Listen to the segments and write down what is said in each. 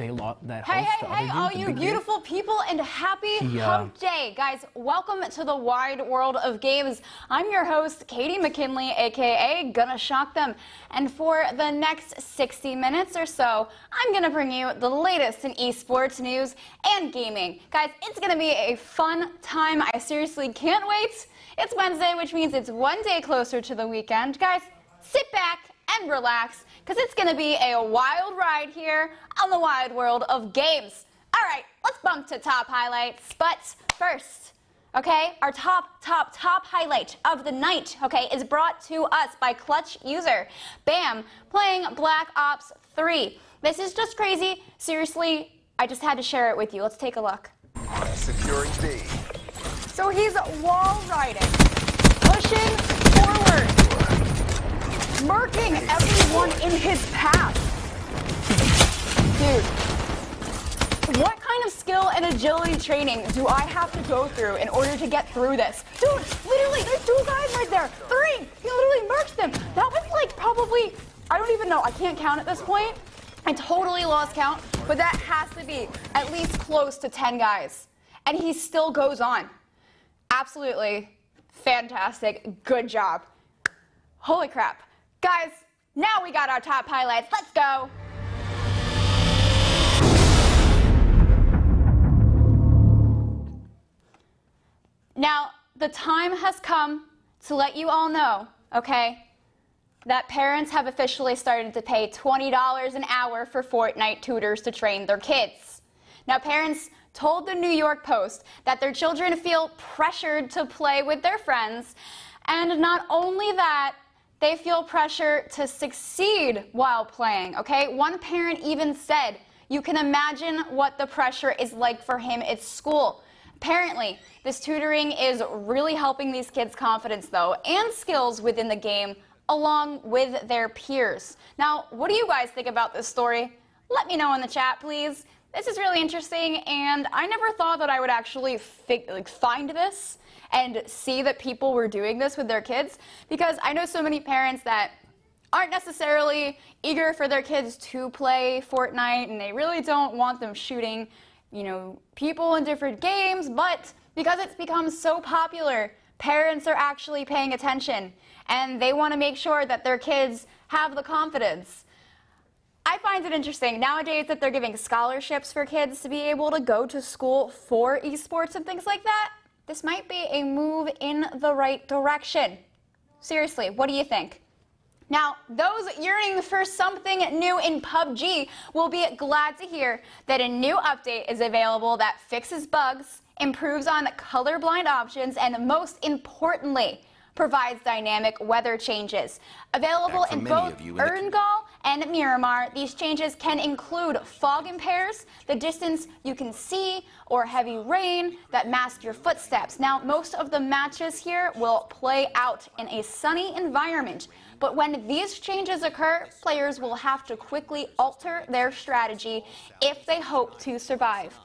they that Hey, host the other game, all the you big beautiful people, and happy Yeah. Hump Day. Guys, welcome to the wide world of games. I'm your host, Katie McKinley, aka Gonna Shock Them. And for the next 60 minutes or so, I'm gonna bring you the latest in esports news and gaming. Guys, it's gonna be a fun time. I seriously can't wait. It's Wednesday, which means it's one day closer to the weekend. Guys, sit back and relax, because it's going to be a wild ride here on the wide world of games. All right, let's bump to top highlights. But first, okay, our top highlight of the night, okay, is brought to us by Clutch user Bam, playing Black Ops 3. This is just crazy. Seriously, I just had to share it with you. Let's take a look. Securing B. So he's wall riding, pushing forward, murking everyone in his path. Dude, what kind of skill and agility training do I have to go through in order to get through this? Dude, literally, there's two guys right there. Three! He literally murked them. That was like probably, I don't even know. I can't count at this point. I totally lost count, but that has to be at least close to 10 guys. And he still goes on. Absolutely fantastic. Good job. Holy crap. Guys, now we got our top highlights. Let's go. Now, the time has come to let you all know, okay, that parents have officially started to pay $20 an hour for Fortnite tutors to train their kids. Now, parents told the New York Post that their children feel pressured to play with their friends, and not only that, they feel pressure to succeed while playing, okay? One parent even said, you can imagine what the pressure is like for him at school. Apparently, this tutoring is really helping these kids' confidence, though, and skills within the game, along with their peers. Now, what do you guys think about this story? Let me know in the chat, please. This is really interesting, and I never thought that I would actually find this and see that people were doing this with their kids, because I know so many parents that aren't necessarily eager for their kids to play Fortnite, and they really don't want them shooting, you know, people in different games, but because it's become so popular, parents are actually paying attention, and they want to make sure that their kids have the confidence. I find it interesting nowadays that they're giving scholarships for kids to be able to go to school for esports and things like that. This might be a move in the right direction. Seriously, what do you think? Now, those yearning for something new in PUBG will be glad to hear that a new update is available that fixes bugs, improves on colorblind options, and most importantly, provides dynamic weather changes. Available in both Erngol and Miramar, these changes can include fog impairs, the distance you can see, or heavy rain that mask your footsteps. Now, most of the matches here will play out in a sunny environment, but when these changes occur, players will have to quickly alter their strategy if they hope to survive.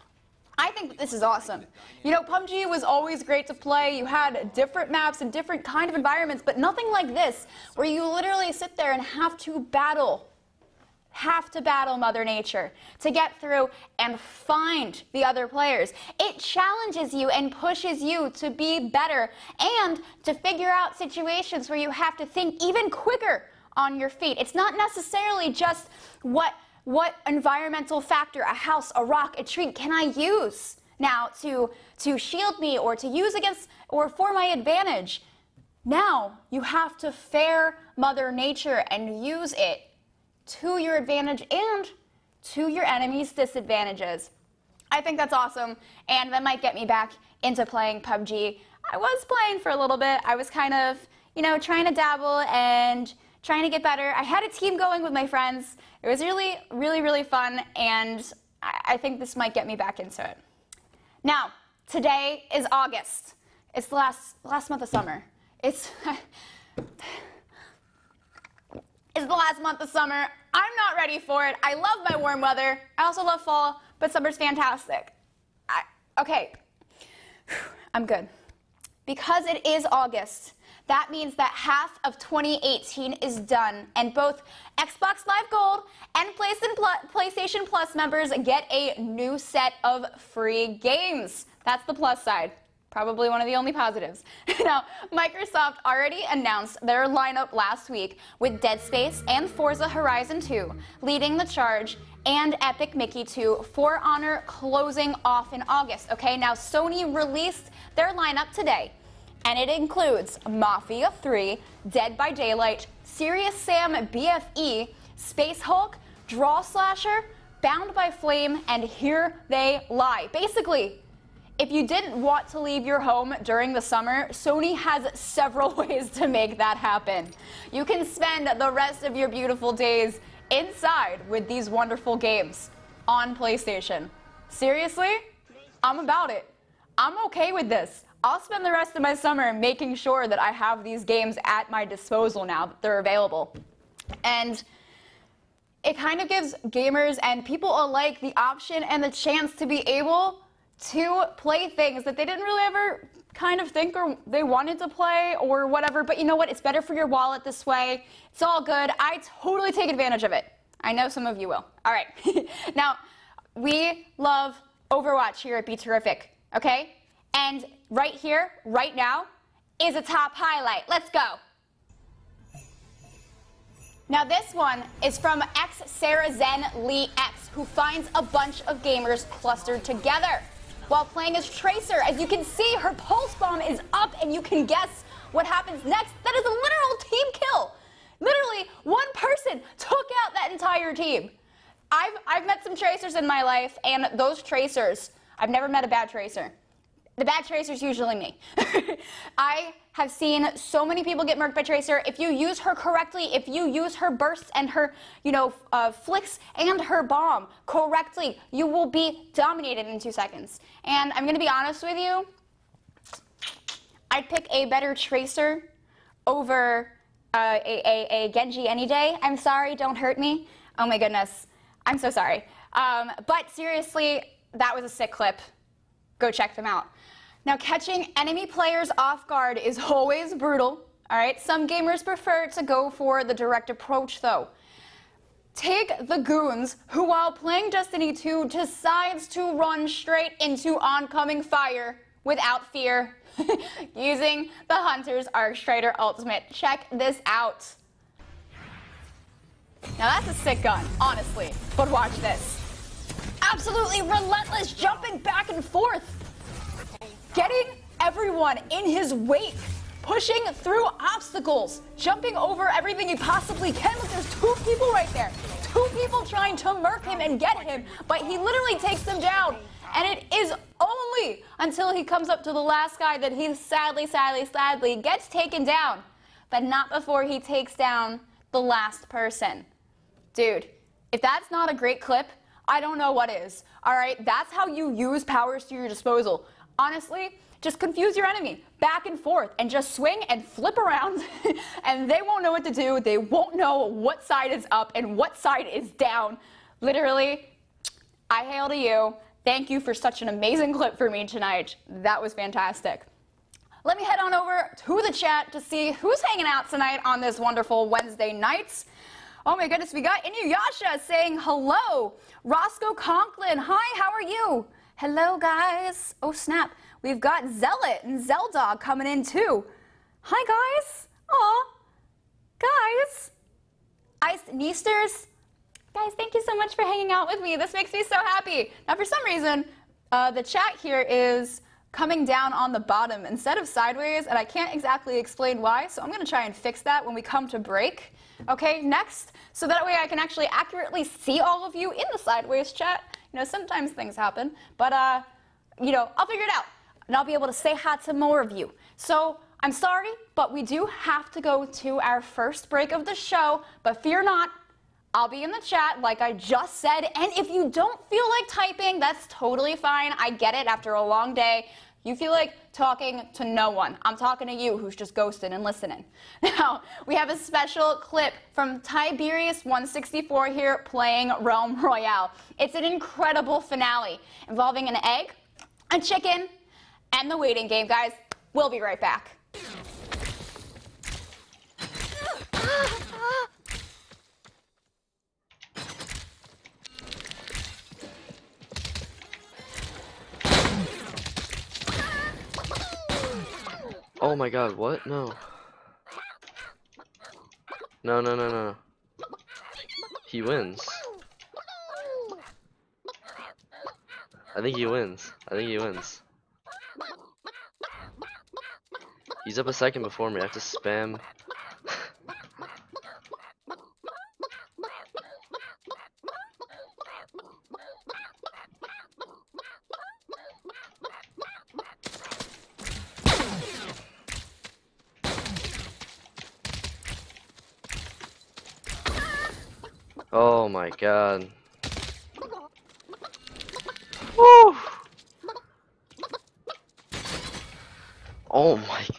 I think this is awesome. You know, PUBG was always great to play. You had different maps and different kind of environments, but nothing like this, where you literally sit there and have to battle Mother Nature to get through and find the other players. It challenges you and pushes you to be better and to figure out situations where you have to think even quicker on your feet. It's not necessarily just what environmental factor, a house, a rock, a tree, can I use now to shield me or to use against or for my advantage? Now you have to fare Mother Nature and use it to your advantage and to your enemy's disadvantages. I think that's awesome, and that might get me back into playing PUBG. I was playing for a little bit. I was kind of, you know, trying to dabble and trying to get better. I had a team going with my friends. It was really, really, really fun, and I think this might get me back into it. Now, today is August. It's the last month of summer. It's the last month of summer. I'm not ready for it. I love my warm weather. I also love fall, but summer's fantastic. Okay, I'm good. Because it is August, That means that half of 2018 is done, and both Xbox Live Gold and PlayStation Plus members get a new set of free games. That's the plus side. Probably one of the only positives. Now, Microsoft already announced their lineup last week with Dead Space and Forza Horizon 2 leading the charge, and Epic Mickey 2 For Honor closing off in August. Okay, now Sony released their lineup today, and it includes Mafia 3, Dead by Daylight, Serious Sam BFE, Space Hulk, Draw Slasher, Bound by Flame, and Here They Lie. Basically, if you didn't want to leave your home during the summer, Sony has several ways to make that happen. You can spend the rest of your beautiful days inside with these wonderful games on PlayStation. Seriously? I'm about it. I'm okay with this. I'll spend the rest of my summer making sure that I have these games at my disposal now that they're available. And it kind of gives gamers and people alike the option and the chance to be able to play things that they didn't really ever kind of think or they wanted to play or whatever. But you know what? It's better for your wallet this way. It's all good. I totally take advantage of it. I know some of you will. All right. Now, we love Overwatch here at Be Terrific, okay? And right here, right now, is a top highlight. Let's go. Now this one is from X Sarah Zen Lee X, who finds a bunch of gamers clustered together while playing as Tracer. As you can see, her pulse bomb is up, and you can guess what happens next. That is a literal team kill. Literally, one person took out that entire team. I've met some Tracers in my life, and those Tracers, I've never met a bad Tracer. The bad Tracer's usually me. I have seen so many people get murked by Tracer. If you use her correctly, if you use her bursts and her, flicks and her bomb correctly, you will be dominated in 2 seconds. And I'm going to be honest with you, I'd pick a better Tracer over a Genji any day. I'm sorry, don't hurt me. Oh my goodness, I'm so sorry. But seriously, that was a sick clip. Go check them out. Now, catching enemy players off guard is always brutal, all right? Some gamers prefer to go for the direct approach, though. Take the goons who, while playing Destiny 2, decides to run straight into oncoming fire without fear, using the Hunter's Arc Strider Ultimate. Check this out. Now, that's a sick gun, honestly, but watch this. Absolutely relentless, jumping back and forth, getting everyone in his wake, pushing through obstacles, jumping over everything he possibly can. Look, there's 2 people right there. 2 people trying to murk him and get him, but he literally takes them down. And it is only until he comes up to the last guy that he sadly gets taken down, but not before he takes down the last person. Dude, if that's not a great clip, I don't know what is. All right, that's how you use powers to your disposal. Honestly, just confuse your enemy back and forth and just swing and flip around and they won't know what to do. They won't know what side is up and what side is down. Literally, I hail to you. Thank you for such an amazing clip for me tonight. That was fantastic. Let me head on over to the chat to see who's hanging out tonight on this wonderful Wednesday night. Oh my goodness, we got Inuyasha saying hello. Roscoe Conklin, hi, how are you? Hello, guys. Oh, snap. We've got Zealot and Zeldog coming in, too. Hi, guys. Aw. Guys. Ice Neasters. Guys, thank you so much for hanging out with me. This makes me so happy. Now, for some reason, the chat here is coming down on the bottom instead of sideways, and I can't exactly explain why, so I'm going to try and fix that when we come to break. Okay, next, so that way I can actually accurately see all of you in the sideways chat. You know, sometimes things happen, but, I'll figure it out, and I'll be able to say hi to more of you. So, I'm sorry, but we do have to go to our first break of the show, but fear not, I'll be in the chat like I just said, and if you don't feel like typing, that's totally fine. I get it after a long day. You feel like talking to no one. I'm talking to you who's just ghosting and listening. Now, we have a special clip from Tiberius164 here playing Realm Royale. It's an incredible finale involving an egg, a chicken, and the waiting game. Guys, we'll be right back. Oh my god, what? No. No, no, no, no. He wins. I think he wins. I think he wins. He's up a second before me. I have to spam. Oh my god. Woo! Oh my god.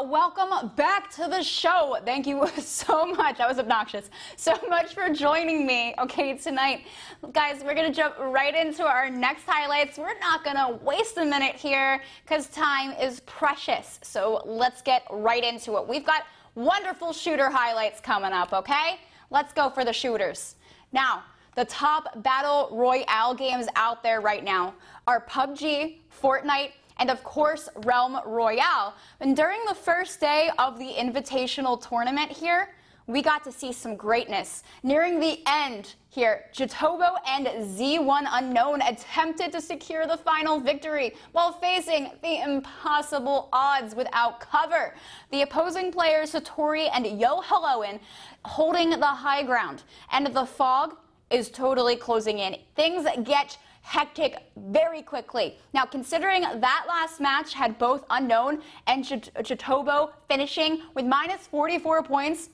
Welcome back to the show. Thank you so much. That was obnoxious. So much for joining me. Okay, tonight, guys, we're going to jump right into our next highlights. We're not going to waste a minute here because time is precious. So let's get right into it. We've got wonderful shooter highlights coming up, okay? Let's go for the shooters. Now, the top battle royale games out there right now are PUBG, Fortnite, and of course, Realm Royale. And during the first day of the Invitational Tournament here, we got to see some greatness. Nearing the end here, Jatobo and Z1 Unknown attempted to secure the final victory while facing the impossible odds without cover. The opposing players, Satori and YoHelloin, holding the high ground. And the fog is totally closing in. Things get hectic very quickly. Now, considering that last match had both Unknown and Jatobo finishing with minus 44 points,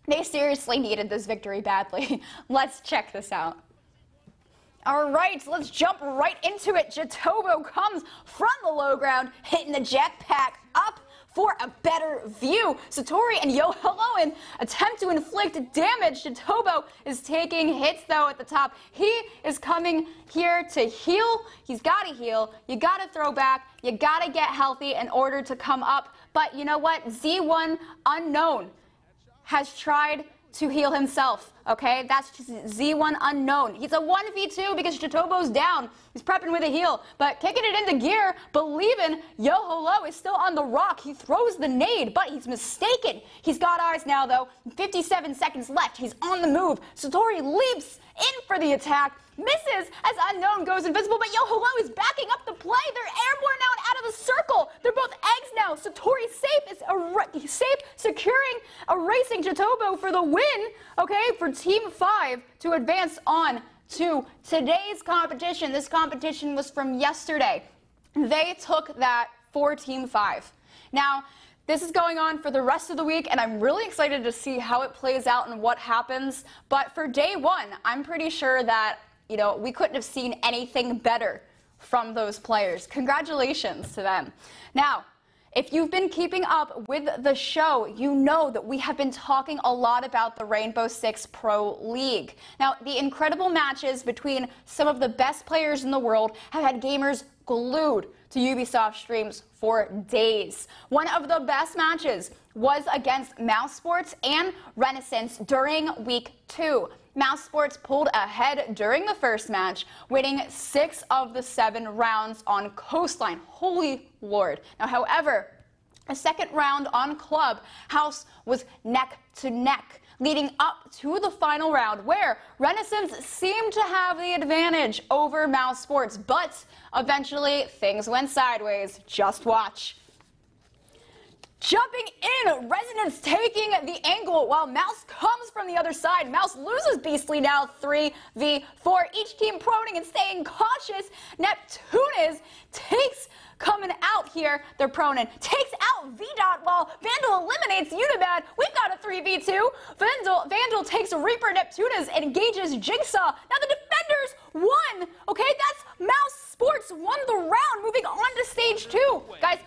they seriously needed this victory badly. Let's check this out. All right, let's jump right into it. Jatobo comes from the low ground, hitting the jetpack up for a better view. Satori and YoHelloin attempt to inflict damage. Jatobo is taking hits, though, at the top. He is coming here to heal. He's got to heal. You got to throw back. You got to get healthy in order to come up. But you know what? Z1 Unknown has tried to heal himself, okay? That's just Z1 Unknown. He's a 1v2 because Jatobo's down. He's prepping with a heal, but kicking it into gear, believing YoHello is still on the rock. He throws the nade, but he's mistaken. He's got eyes now, though. 57 seconds left. He's on the move. Satori leaps in for the attack, misses as Unknown goes invisible, but YoHello is backing up the play. They're airborne now and out of the circle. They're both eggs now. Satori safe, securing, erasing Jatobo for the win, okay, for Team 5 to advance on to today's competition. This competition was from yesterday. They took that for Team 5. Now, this is going on for the rest of the week, and I'm really excited to see how it plays out and what happens. But for day one, I'm pretty sure that, you know, we couldn't have seen anything better from those players. Congratulations to them. Now, if you've been keeping up with the show, you know that we have been talking a lot about the Rainbow Six Pro League. Now, the incredible matches between some of the best players in the world have had gamers glued to Ubisoft streams for days. One of the best matches was against Mousesports and Renaissance during week 2. Mousesports pulled ahead during the first match, winning 6 of the 7 rounds on Coastline. Holy Lord. Now, however, a second round on Clubhouse was neck to neck, leading up to the final round where Renaissance seemed to have the advantage over Mousesports, but eventually things went sideways. Just watch. Jumping in, Resonance taking the angle while Mouse comes from the other side. Mouse loses Beastly now 3v4. Each team proning and staying cautious. Neptunes takes coming out here. They're proning. Takes out VDOT while Vandal eliminates Unibad. We've got a 3v2. Vandal takes Reaper. Neptunes engages Jigsaw. Now the defenders won. Okay, that's Mouse Sports won the round, moving on to stage 2. Guys,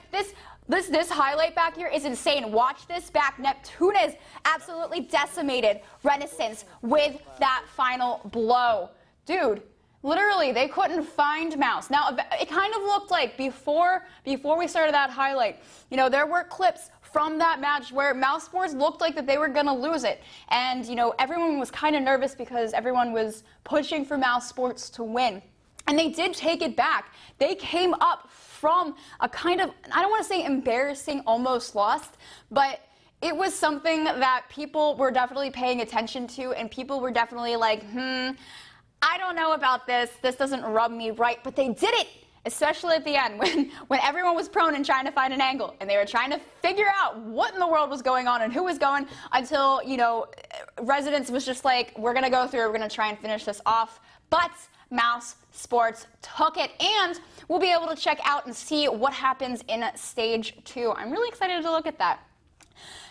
This highlight back here is insane. Watch this back. Neptunes absolutely decimated Renaissance with that final blow. Dude, literally, they couldn't find Mouse. Now, it kind of looked like before we started that highlight, you know, there were clips from that match where Mouse Sports looked like that they were going to lose it. And, you know, everyone was kind of nervous because everyone was pushing for Mouse Sports to win. And they did take it back. They came up from a kind of, I don't want to say embarrassing, almost lost, but it was something that people were definitely paying attention to, and people were definitely like, I don't know about this. This doesn't rub me right, but they did it. Especially at the end when everyone was prone and trying to find an angle and they were trying to figure out what in the world was going on and who was going until, you know, Residence was just like, we're going to go through, we're going to try and finish this off. But Mouse Sports took it, and we'll be able to check out and see what happens in Stage 2. I'm really excited to look at that.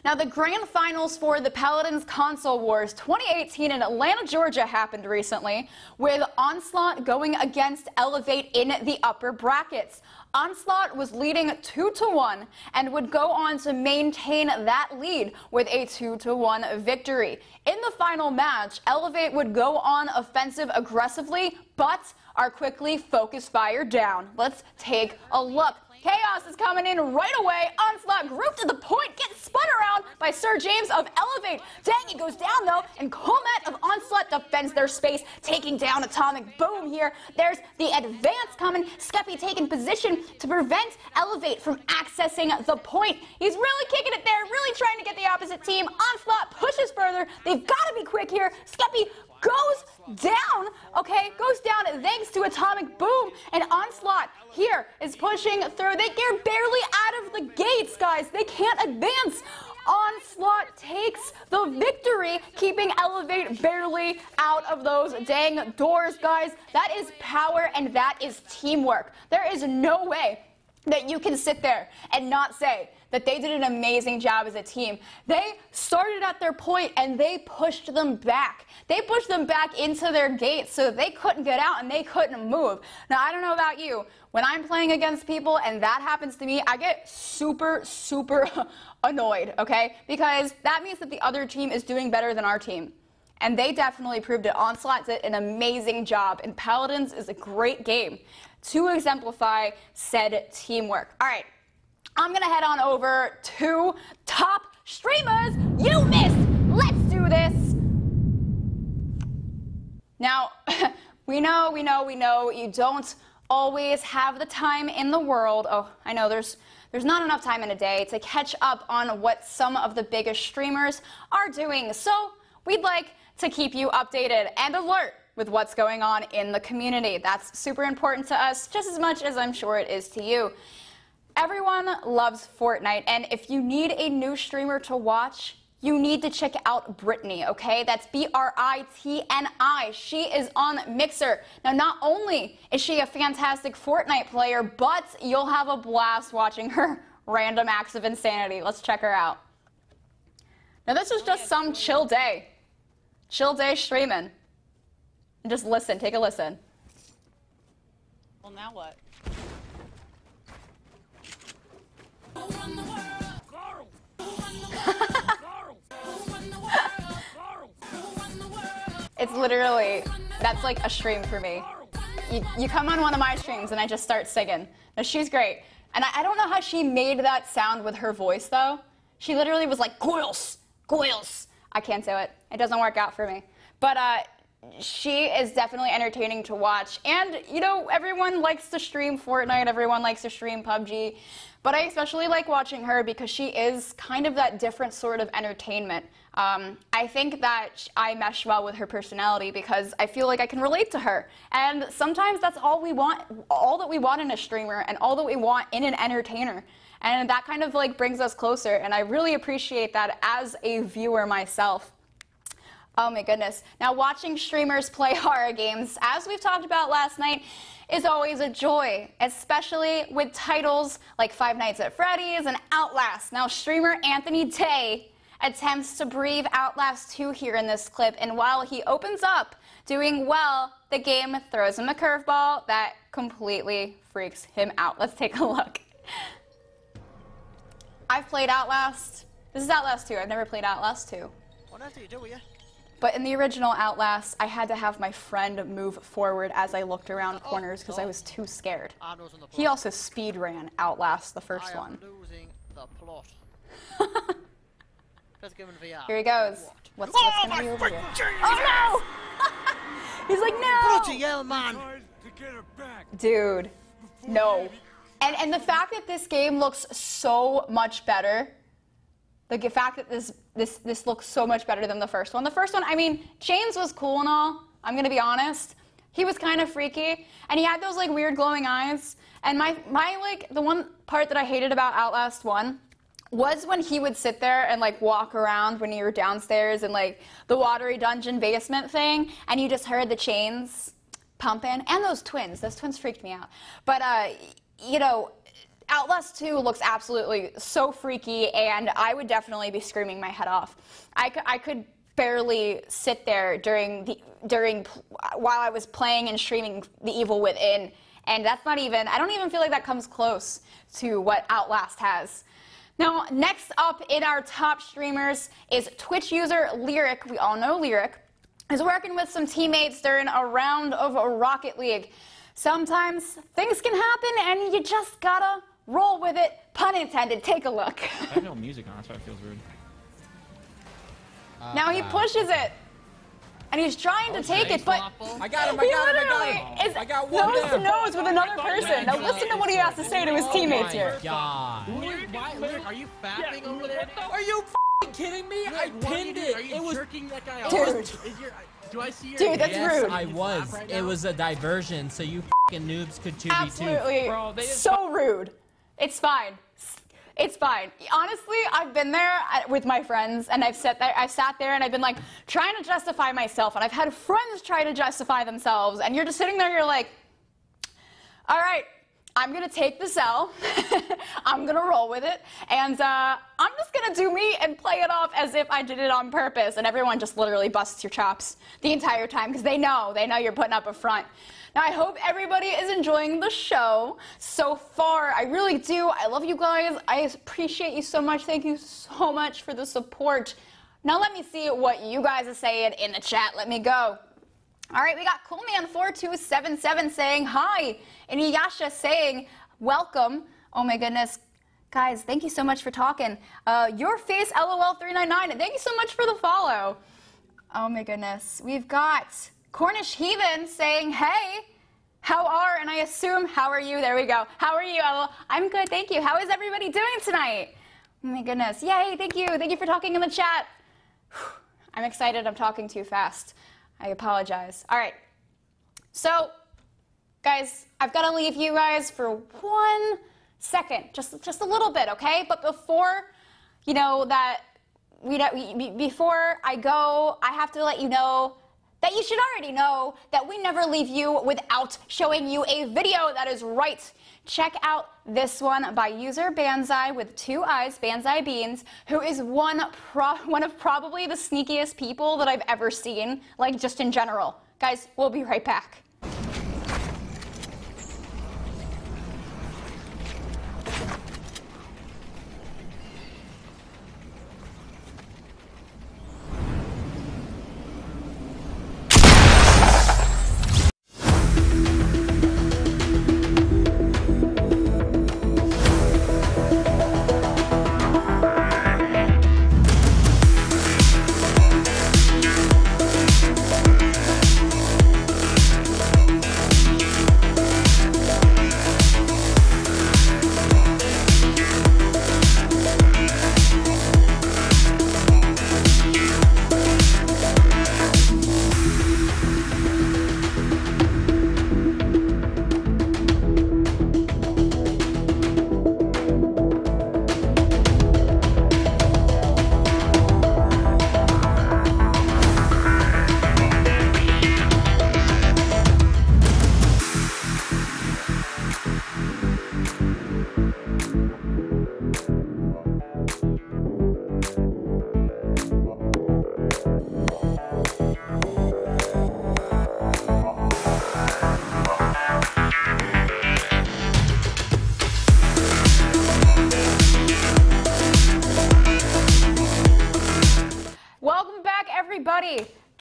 Now, the grand finals for the Paladins Console Wars 2018 in Atlanta, Georgia happened recently, with Onslaught going against Elevate in the upper brackets. Onslaught was leading 2-1 and would go on to maintain that lead with a 2-1 victory. In the final match, Elevate would go on offensive aggressively, but are quickly focus fire down. Let's take a look. Chaos is coming in right away. Onslaught grouped to the point, gets spun around by Sir James of Elevate. Dang, it goes down though, and Comet of Onslaught defends their space, taking down Atomic Boom here. There's the advance coming. Skeppy taking position to prevent Elevate from accessing the point. He's really kicking it there, really trying to get the opposite team. Onslaught pushes further. They've got to be quick here. Skeppy goes down, okay, goes down thanks to Atomic Boom, and Onslaught here is pushing through. They're barely out of the gates, guys. They can't advance. Onslaught takes the victory, keeping Elevate barely out of those dang doors, guys. That is power, and that is teamwork. There is no way that you can sit there and not say that they did an amazing job as a team. They started at their point and they pushed them back. They pushed them back into their gates so they couldn't get out and they couldn't move. Now, I don't know about you. When I'm playing against people and that happens to me, I get super, super annoyed, okay? Because that means that the other team is doing better than our team. And they definitely proved it. Onslaught did an amazing job, and Paladins is a great game to exemplify said teamwork. All right, I'm gonna head on over to top streamers you missed. Let's do this. Now, we know you don't always have the time in the world. Oh, I know there's not enough time in a day to catch up on what some of the biggest streamers are doing. So we'd like to keep you updated and alert with what's going on in the community. That's super important to us, just as much as I'm sure it is to you. Everyone loves Fortnite, and if you need a new streamer to watch, you need to check out Brittany, okay? That's B-R-I-T-N-I. She is on Mixer. Now, not only is she a fantastic Fortnite player, but you'll have a blast watching her random acts of insanity. Let's check her out. Now, this is just some chill day. Chill day streaming. And just listen, take a listen. Well, now what? It's literally, that's like a stream for me. You come on one of my streams and I just start singing. Now, she's great. And I don't know how she made that sound with her voice, though. She literally was like, Goyles, Goyles. I can't do it. It doesn't work out for me. But she is definitely entertaining to watch. And, you know, everyone likes to stream Fortnite. Everyone likes to stream PUBG. But I especially like watching her because she is kind of that different sort of entertainment. I think that I mesh well with her personality because I feel like I can relate to her. And sometimes that's all we want, all that we want in a streamer and all that we want in an entertainer. And that kind of like brings us closer. And I really appreciate that as a viewer myself. Oh my goodness. Now, watching streamers play horror games, as we've talked about last night, is always a joy, especially with titles like Five Nights at Freddy's and Outlast. Now, streamer Anthony Tay attempts to breathe Outlast 2 here in this clip, and while he opens up doing well, the game throws him a curveball that completely freaks him out. Let's take a look. I've played Outlast. This is Outlast 2. I've never played Outlast 2. What else do you do with you? But in the original Outlast, I had to have my friend move forward as I looked around corners because I was too scared. He also speed ran Outlast, the first one. I am losing the plot. Let's give him VR. Here he goes. What's gonna be over here? Oh no! He's like, no! Bloody hell, man! Dude, no. And the fact that this game looks so much better, the fact that this looks so much better than the first one. The first one, I mean, James was cool and all, I'm gonna be honest. He was kind of freaky, and he had those like weird glowing eyes. And my like, the one part that I hated about Outlast 1 was when he would sit there and like walk around when you were downstairs in like the watery dungeon basement thing, and you just heard the chains pumping, and those twins freaked me out. But you know, Outlast 2 looks absolutely so freaky, and I would definitely be screaming my head off. I could barely sit there while I was playing and streaming The Evil Within, and that's not even, I don't even feel like that comes close to what Outlast has. Now, next up in our top streamers is Twitch user Lyric. We all know Lyric is working with some teammates during a round of Rocket League. Sometimes things can happen and you just gotta roll with it. Pun intended. Take a look. I have no music on, that's why it feels weird. Now he pushes it. And he's trying to take it, but I got him, he literally is I got one nose to down. nose with another person. Now listen to what he has to say to his teammates here. God. Are you fapping over there? Are you kidding me? I pinned it. Are you jerking that guy off? Dude. Do I see your Dude, that's Yes, rude. I was. Right It now? was a diversion, so you noobs could 2v2. Absolutely Bro, so rude. It's fine. It's fine. Honestly, I've been there with my friends, and I've sat there and I've been like trying to justify myself, and I've had friends try to justify themselves, and you're just sitting there, you're like, all right, I'm gonna take this L, I'm gonna roll with it, and I'm just gonna do me and play it off as if I did it on purpose, and everyone just literally busts your chops the entire time because they know you're putting up a front. Now, I hope everybody is enjoying the show so far. I really do. I love you guys. I appreciate you so much. Thank you so much for the support. Now, let me see what you guys are saying in the chat. Let me go. All right, we got Coolman4277 saying hi, and Iyasha saying welcome. Oh, my goodness. Guys, thank you so much for talking. Your face, LOL399. Thank you so much for the follow. Oh, my goodness. We've got Cornish Heathen saying, hey, how are, and I assume, how are you? There we go. How are you, Ella? I'm good, thank you. How is everybody doing tonight? Oh my goodness. Yay, thank you. Thank you for talking in the chat. I'm excited. I'm talking too fast. I apologize. All right. So, guys, I've got to leave you guys for 1 second, just a little bit, okay? But before, you know, before I go, I have to let you know that you should already know that we never leave you without showing you a video that is right. Check out this one by user Banzai with 2 eyes, Banzai Beans, who is one of probably the sneakiest people that I've ever seen, like just in general. Guys, we'll be right back.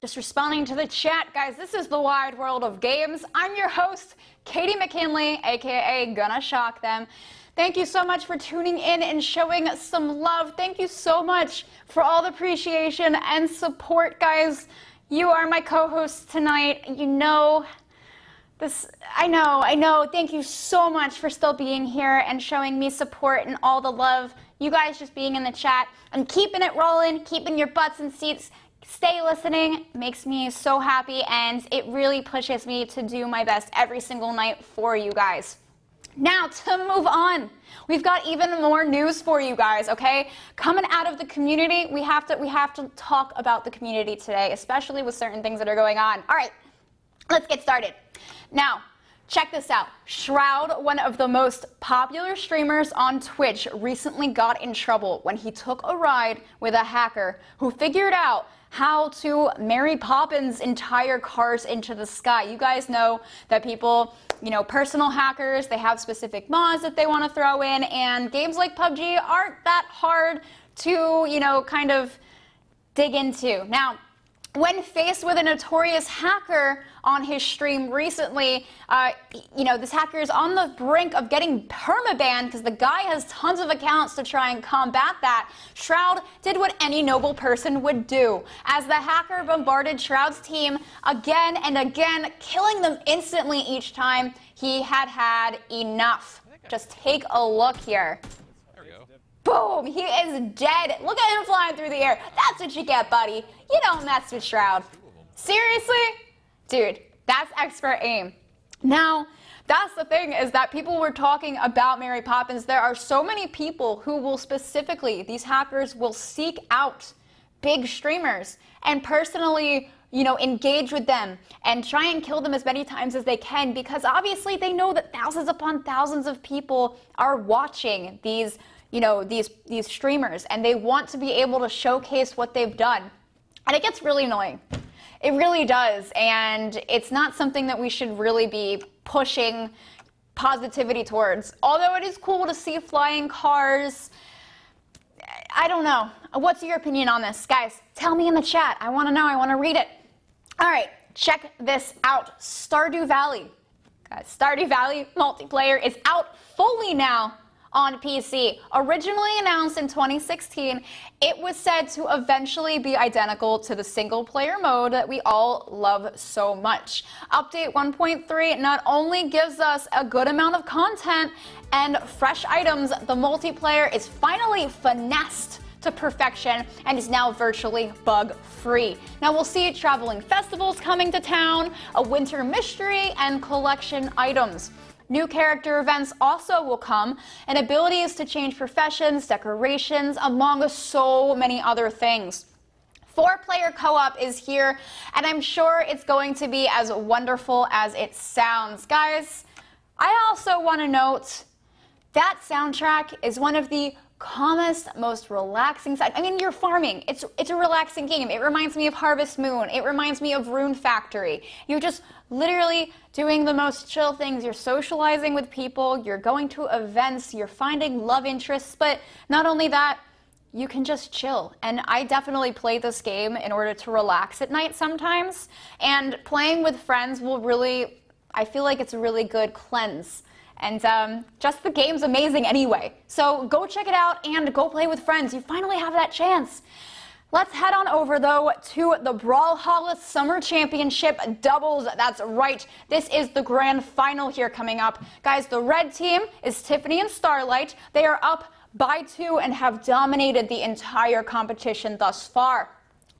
Just responding to the chat, guys. This is the wide world of games. I'm your host, Katie McKinley, aka Gonna Shock Them. Thank you so much for tuning in and showing some love. Thank you so much for all the appreciation and support, guys. You are my co-hosts tonight. You know this. I know. Thank you so much for still being here and showing me support and all the love. You guys just being in the chat and keeping it rolling, keeping your butts in seats. Stay listening, makes me so happy, and it really pushes me to do my best every single night for you guys. Now, to move on, we've got even more news for you guys, okay? Coming out of the community, we have to talk about the community today, especially with certain things that are going on. All right, let's get started. Now, check this out. Shroud, one of the most popular streamers on Twitch, recently got in trouble when he took a ride with a hacker who figured out how to Mary Poppins entire cars into the sky. You guys know that people, personal hackers, they have specific mods that they want to throw in, and games like PUBG aren't that hard to, kind of dig into. Now, when faced with a notorious hacker on his stream recently, this hacker is on the brink of getting permabanned because the guy has tons of accounts to try and combat that. Shroud did what any noble person would do, as the hacker bombarded Shroud's team again and again, killing them instantly each time. He had enough. Just take a look here. Boom! He is dead. Look at him flying through the air. That's what you get, buddy. You don't mess with Shroud. Seriously? Dude, that's expert aim. Now, that's the thing, is that people were talking about Mary Poppins. There are so many people who will specifically, these hackers will seek out big streamers and personally, engage with them and try and kill them as many times as they can, because obviously they know that thousands upon thousands of people are watching these these streamers, and they want to be able to showcase what they've done. And it gets really annoying. It really does. And it's not something that we should really be pushing positivity towards. Although it is cool to see flying cars. I don't know. What's your opinion on this? Guys, tell me in the chat. I want to know. I want to read it. All right, check this out. Stardew Valley. Guys, Stardew Valley multiplayer is out fully now on PC. Originally announced in 2016, it was said to eventually be identical to the single-player mode that we all love so much. Update 1.3 not only gives us a good amount of content and fresh items, the multiplayer is finally finessed to perfection and is now virtually bug-free. Now we'll see traveling festivals coming to town, a winter mystery, and collection items. New character events also will come, and abilities to change professions, decorations, among so many other things. 4-player co-op is here, and I'm sure it's going to be as wonderful as it sounds. Guys, I also want to note that soundtrack is one of the calmest, most relaxing side. I mean, you're farming. It's a relaxing game. It reminds me of Harvest Moon. It reminds me of Rune Factory. You're just literally doing the most chill things. You're socializing with people. You're going to events. You're finding love interests. But not only that, you can just chill. And I definitely play this game in order to relax at night sometimes. And playing with friends will really, I feel like it's a really good cleanse. And just the game's amazing anyway. So go check it out and go play with friends. You finally have that chance. Let's head on over, though, to the Brawlhalla Summer Championship doubles. That's right. This is the grand final here coming up. Guys, the red team is Tiffany and Starlight. They are up by 2 and have dominated the entire competition thus far.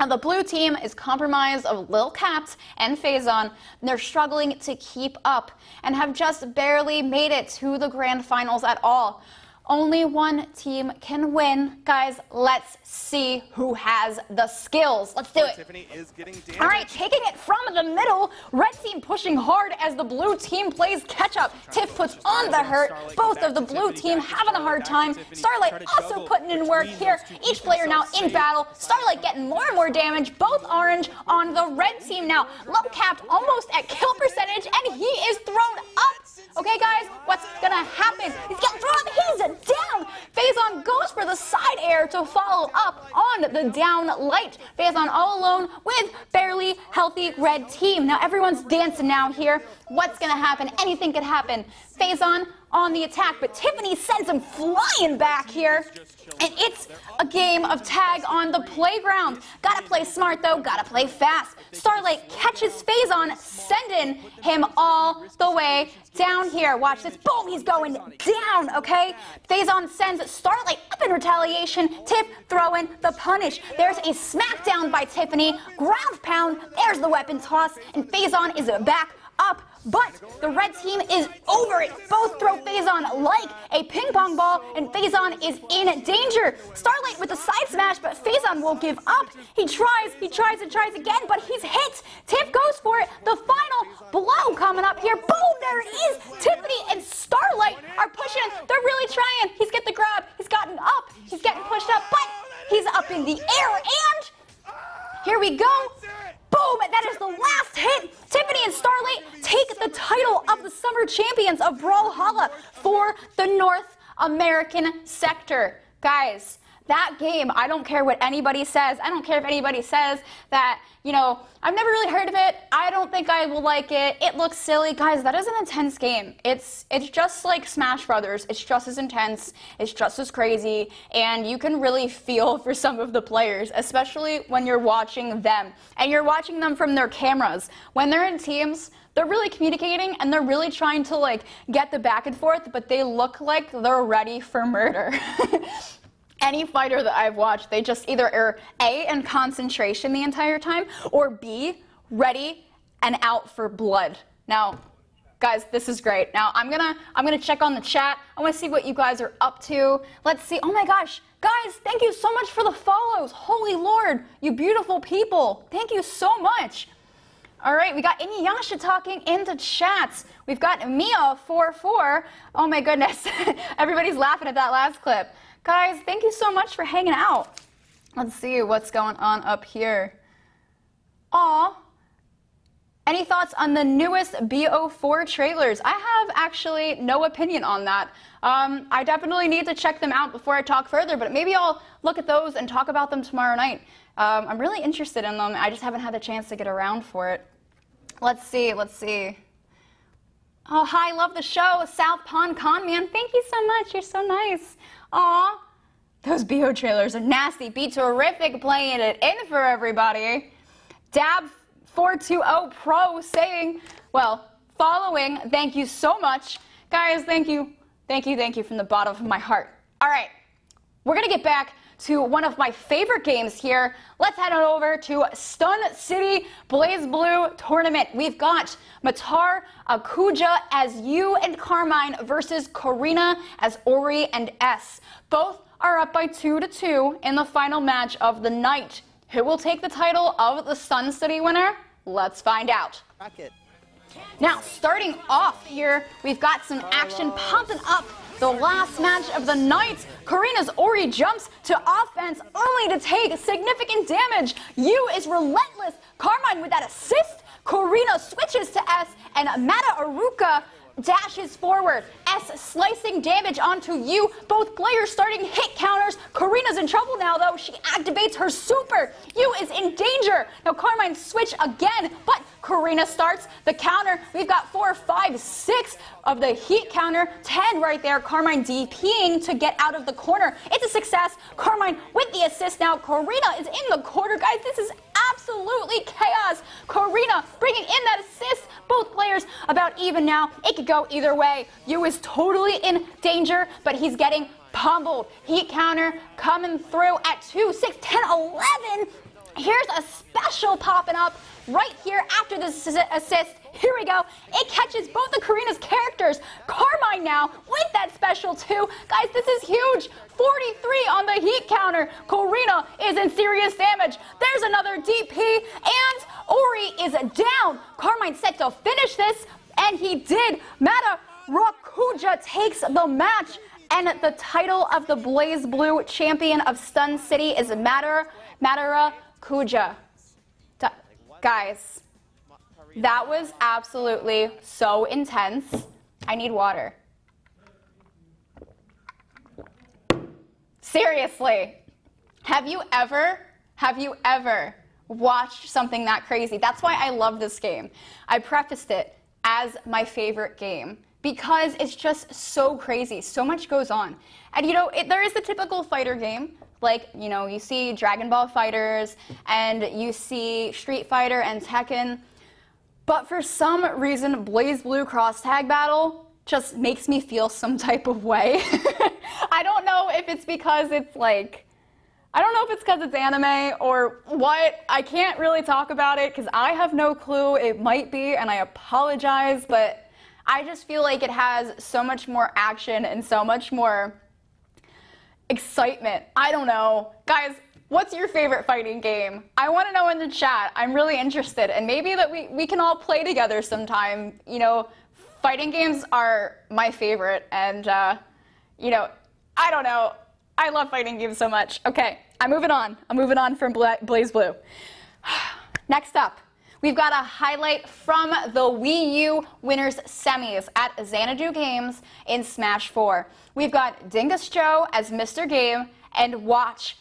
And the blue team is comprised of Lil Cat and Faison, and they're struggling to keep up and have just barely made it to the grand finals at all. Only one team can win. Guys, let's see who has the skills. Let's do it. Tiffany is getting damaged. All right, taking it from the middle. Red team pushing hard as the blue team plays catch-up. Tiff puts on the hurt. Both of the blue team having a hard time. Starlight also putting in work here. Each player now in battle. Starlight getting more and more damage. Both orange on the red team now. Low capped almost at kill percentage, and he is thrown up. Okay, guys, what's gonna happen? He's getting thrown up. He's down. Faison goes for the side air to follow up on the down light. Faison all alone with barely healthy red team. Now everyone's dancing now here. What's going to happen? Anything could happen. Faison on the attack, but Tiffany sends him flying back here. And it's a game of tag on the playground. Gotta play smart though, gotta play fast. Starlight catches Faison, sending him all the way down here. Watch this, boom, he's going down, okay? Faison sends Starlight up in retaliation. Tiff throwing the punish. There's a smackdown by Tiffany, ground pound, there's the weapon toss, and Faison is back up. But the red team is over it. Both throw Faison like a ping pong ball, and Faison is in danger. Starlight with the side smash, but Faison won't give up. He tries and tries again, but he's hit. Tiff goes for it. The final blow coming up here. Boom, there it is. Tiffany and Starlight are pushing. They're really trying. He's get the grab. He's gotten up. He's getting pushed up, but he's up in the air, and here we go. Boom, and that is the last hit. Tiffany and Starlight take the title of the Summer Champions of Brawlhalla for the North American sector. Guys, that game, I don't care what anybody says. I don't care if anybody says that, you know, I've never really heard of it. I don't think I will like it. It looks silly. Guys, that is an intense game. It's just like Smash Brothers. It's just as intense. It's just as crazy. And you can really feel for some of the players, especially when you're watching them. And you're watching them from their cameras. When they're in teams, they're really communicating and they're really trying to like get the back and forth, but they look like they're ready for murder. Any fighter that I've watched, they just either are A, in concentration the entire time, or B, ready and out for blood. Now, guys, this is great. Now, I'm gonna check on the chat. I want to see what you guys are up to. Let's see. Oh my gosh, guys, thank you so much for the follows. Holy Lord, you beautiful people. Thank you so much. All right, we got Inuyasha talking into chats. We've got Mia44. Oh my goodness, everybody's laughing at that last clip. Guys, thank you so much for hanging out. Let's see what's going on up here. Aw. Any thoughts on the newest BO4 trailers? I have actually no opinion on that. I definitely need to check them out before I talk further, but maybe I'll look at those and talk about them tomorrow night. I'm really interested in them. I just haven't had the chance to get around for it. Let's see. Oh, hi, love the show. South Pond Con Man. Thank you so much. You're so nice. Aw, those BO trailers are nasty. Be terrific playing it in for everybody. Dab420 Pro saying, well, following, thank you so much. Guys, thank you from the bottom of my heart. All right, we're going to get back to one of my favorite games here. Let's head on over to Stun City Blaze Blue Tournament. We've got Matar Akuja as you and Carmine versus Karina as Ori and S. Both are up by 2-2 in the final match of the night. Who will take the title of the Stun City winner? Let's find out. Now, starting off here, we've got some action popping up. The last match of the night, Karina's Ori jumps to offense only to take significant damage. Yu is relentless. Carmine with that assist. Karina switches to S, and Mata Aruka dashes forward. S slicing damage onto Yu. Both players starting hit counters. Karina's in trouble now, though. She activates her super. Yu is in danger. Now Carmine switch again, but Karina starts the counter. We've got 4, 5, 6 of the heat counter. 10 right there. Carmine DPing to get out of the corner. It's a success. Carmine with the assist now. Karina is in the corner. Guys, this is absolutely chaos. Karina bringing in that assist. Both players about even now. It could go either way. Yu is totally in danger, but he's getting pummeled. Heat counter coming through at 2, 6, 10, 11. Here's a special popping up right here after this assist. Here we go. It catches both of Karina's characters. Carmine now with that special too. Guys, this is huge. 43 on the heat counter. Karina is in serious damage. There's another DP, and Ori is down. Carmine set to finish this, and he did. Mata Rakuja takes the match, and the title of the Blaze Blue champion of Stun City is Mata Rakuja. Guys, that was absolutely so intense. I need water. seriously, have you ever watched something that crazy? That's why I love this game. I prefaced it as my favorite game because it's just so crazy. So much goes on. And there is the typical fighter game. Like, you see Dragon Ball Fighters and you see Street Fighter and Tekken. But for some reason, Blaze Blue Cross Tag Battle just makes me feel some type of way. I don't know if it's because it's anime or what. I can't really talk about it because I have no clue. It might be, and I apologize, but I just feel like it has so much more action and so much more excitement. I don't know. Guys, what's your favorite fighting game? I want to know in the chat. I'm really interested, and maybe that we can all play together sometime. Fighting games are my favorite, and I don't know. I love fighting games so much. Okay, I'm moving on from Blaze Blue. Next up, we've got a highlight from the Wii U winners semis at Xanadu Games in Smash 4. We've got Dingus Joe as Mr. Game and Watch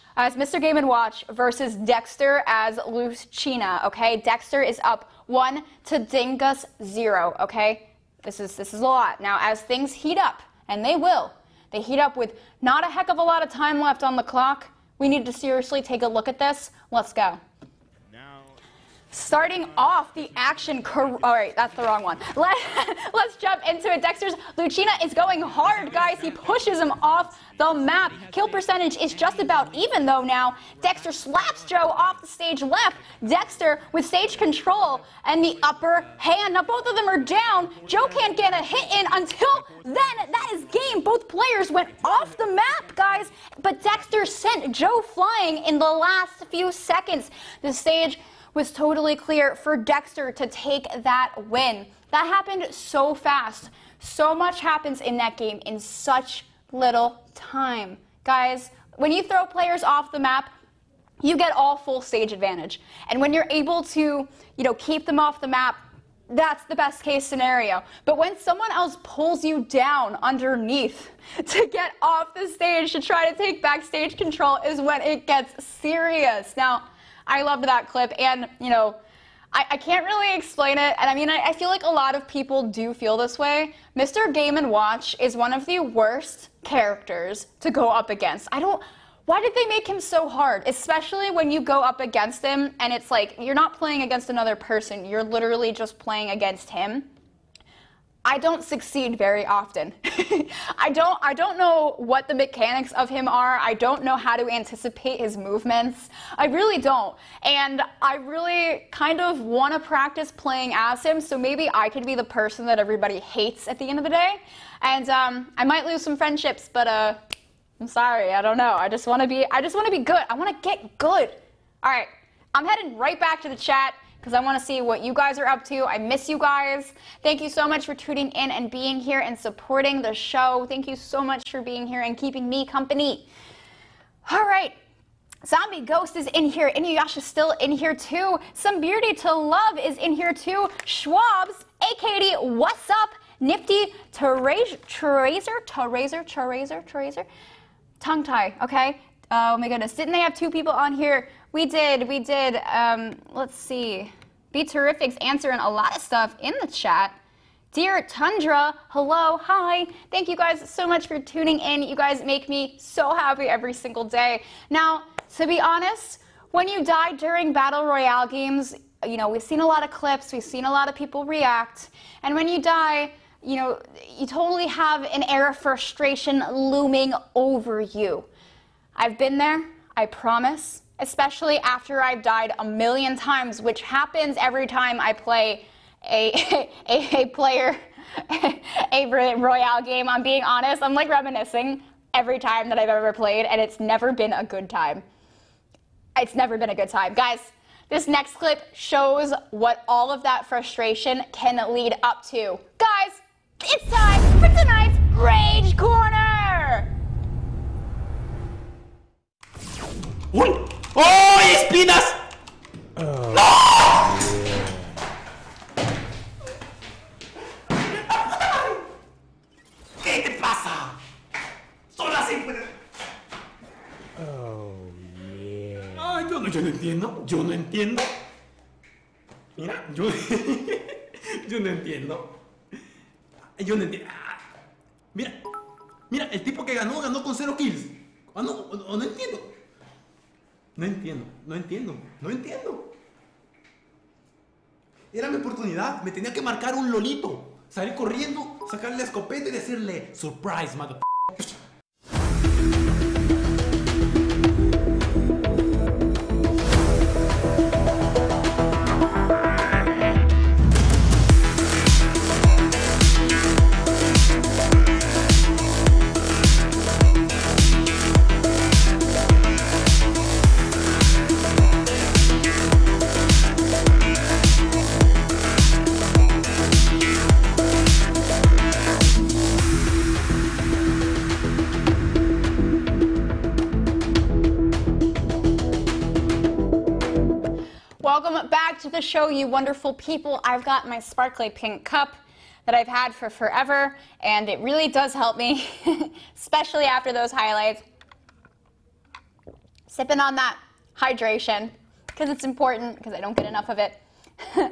versus Dexter as Lucina. Okay, Dexter is up 1 to Dingus 0. Okay, this is a lot. Now, as things heat up, and they will. They heat up with not a heck of a lot of time left on the clock. We need to seriously take a look at this. Let's go. Starting off the action, all right, that's the wrong one. Let's jump into it. Dexter's Lucina is going hard, guys. He pushes him off the map. Kill percentage is just about even, though, now. Dexter slaps Joe off the stage left. Dexter with stage control and the upper hand. Now, both of them are down. Joe can't get a hit in until then. That is game. Both players went off the map, guys. But Dexter sent Joe flying in the last few seconds. The stage was totally clear for Dexter to take that win. That happened so fast. So much happens in that game in such little time. Guys, when you throw players off the map, you get all full stage advantage. And when you're able to, keep them off the map, that's the best case scenario. But when someone else pulls you down underneath to get off the stage to try to take back stage control is when it gets serious. Now, I loved that clip, and, I can't really explain it, and I feel like a lot of people do feel this way. Mr. Game & Watch is one of the worst characters to go up against. Why did they make him so hard? Especially when you go up against him, and it's like, you're not playing against another person, you're literally just playing against him. I don't succeed very often. I don't know what the mechanics of him are. I don't know how to anticipate his movements. I really don't. And I really kind of want to practice playing as him, so maybe I could be the person that everybody hates at the end of the day. And I might lose some friendships, but I'm sorry, I don't know. I just want to be good. I want to get good. All right, I'm heading right back to the chat, because I want to see what you guys are up to. I miss you guys. Thank you so much for tuning in and being here and supporting the show. Thank you so much for being here and keeping me company. All right. Zombie Ghost is in here. Inuyasha is still in here too. Some Beauty to Love is in here too. Schwabs, AKD, what's up? Nifty, Trazer, tongue tie, okay? Oh my goodness, didn't they have 2 people on here? We did, let's see. Be Terrific's answering a lot of stuff in the chat. Dear Tundra, hello, hi. Thank you guys so much for tuning in. You guys make me so happy every single day. Now, to be honest, when you die during Battle Royale games, we've seen a lot of clips, we've seen a lot of people react, and when you die, you totally have an air of frustration looming over you. I've been there, I promise, especially after I've died a million times, which happens every time I play a Royale game. I'm being honest, I'm like reminiscing every time that I've ever played, and it's never been a good time. It's never been a good time. Guys, this next clip shows what all of that frustration can lead up to. Guys, it's time for tonight's Rage Corner! ¡Uy! ¡Oh, espinas! ¡No! ¿Qué te pasa? Son las 5. entiendo, yo no entiendo. Mira, yo, yo no entiendo. Yo no entiendo. Mira, mira, el tipo que ganó con 0 kills. No entiendo. No entiendo. Era mi oportunidad, me tenía que marcar un lolito. Salir corriendo, sacarle la escopeta y decirle, surprise, motherfucker. Welcome back to the show, you wonderful people. I've got my sparkly pink cup that I've had for forever, and it really does help me, especially after those highlights. Sipping on that hydration, because it's important, because I don't get enough of it.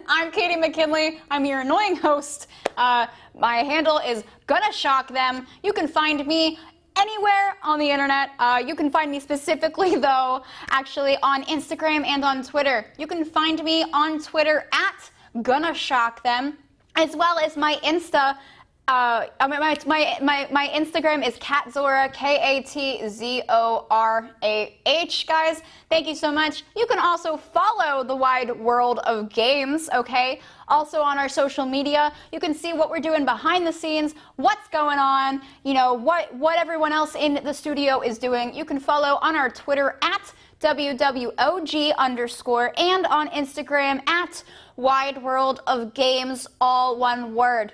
I'm Katie McKinley. I'm your annoying host. My handle is Gonna Shock Them. You can find me anywhere on the internet. You can find me specifically, though, actually on Instagram and on Twitter. You can find me on Twitter at Gonna Shock Them, as well as my Insta. My Instagram is Katzorah, Katzorah. Guys, thank you so much. You can also follow the wide world of games, okay? Also on our social media, you can see what we're doing behind the scenes, what's going on, you know, what everyone else in the studio is doing. You can follow on our Twitter at WWOG_ and on Instagram at Wide World of Games, all one word.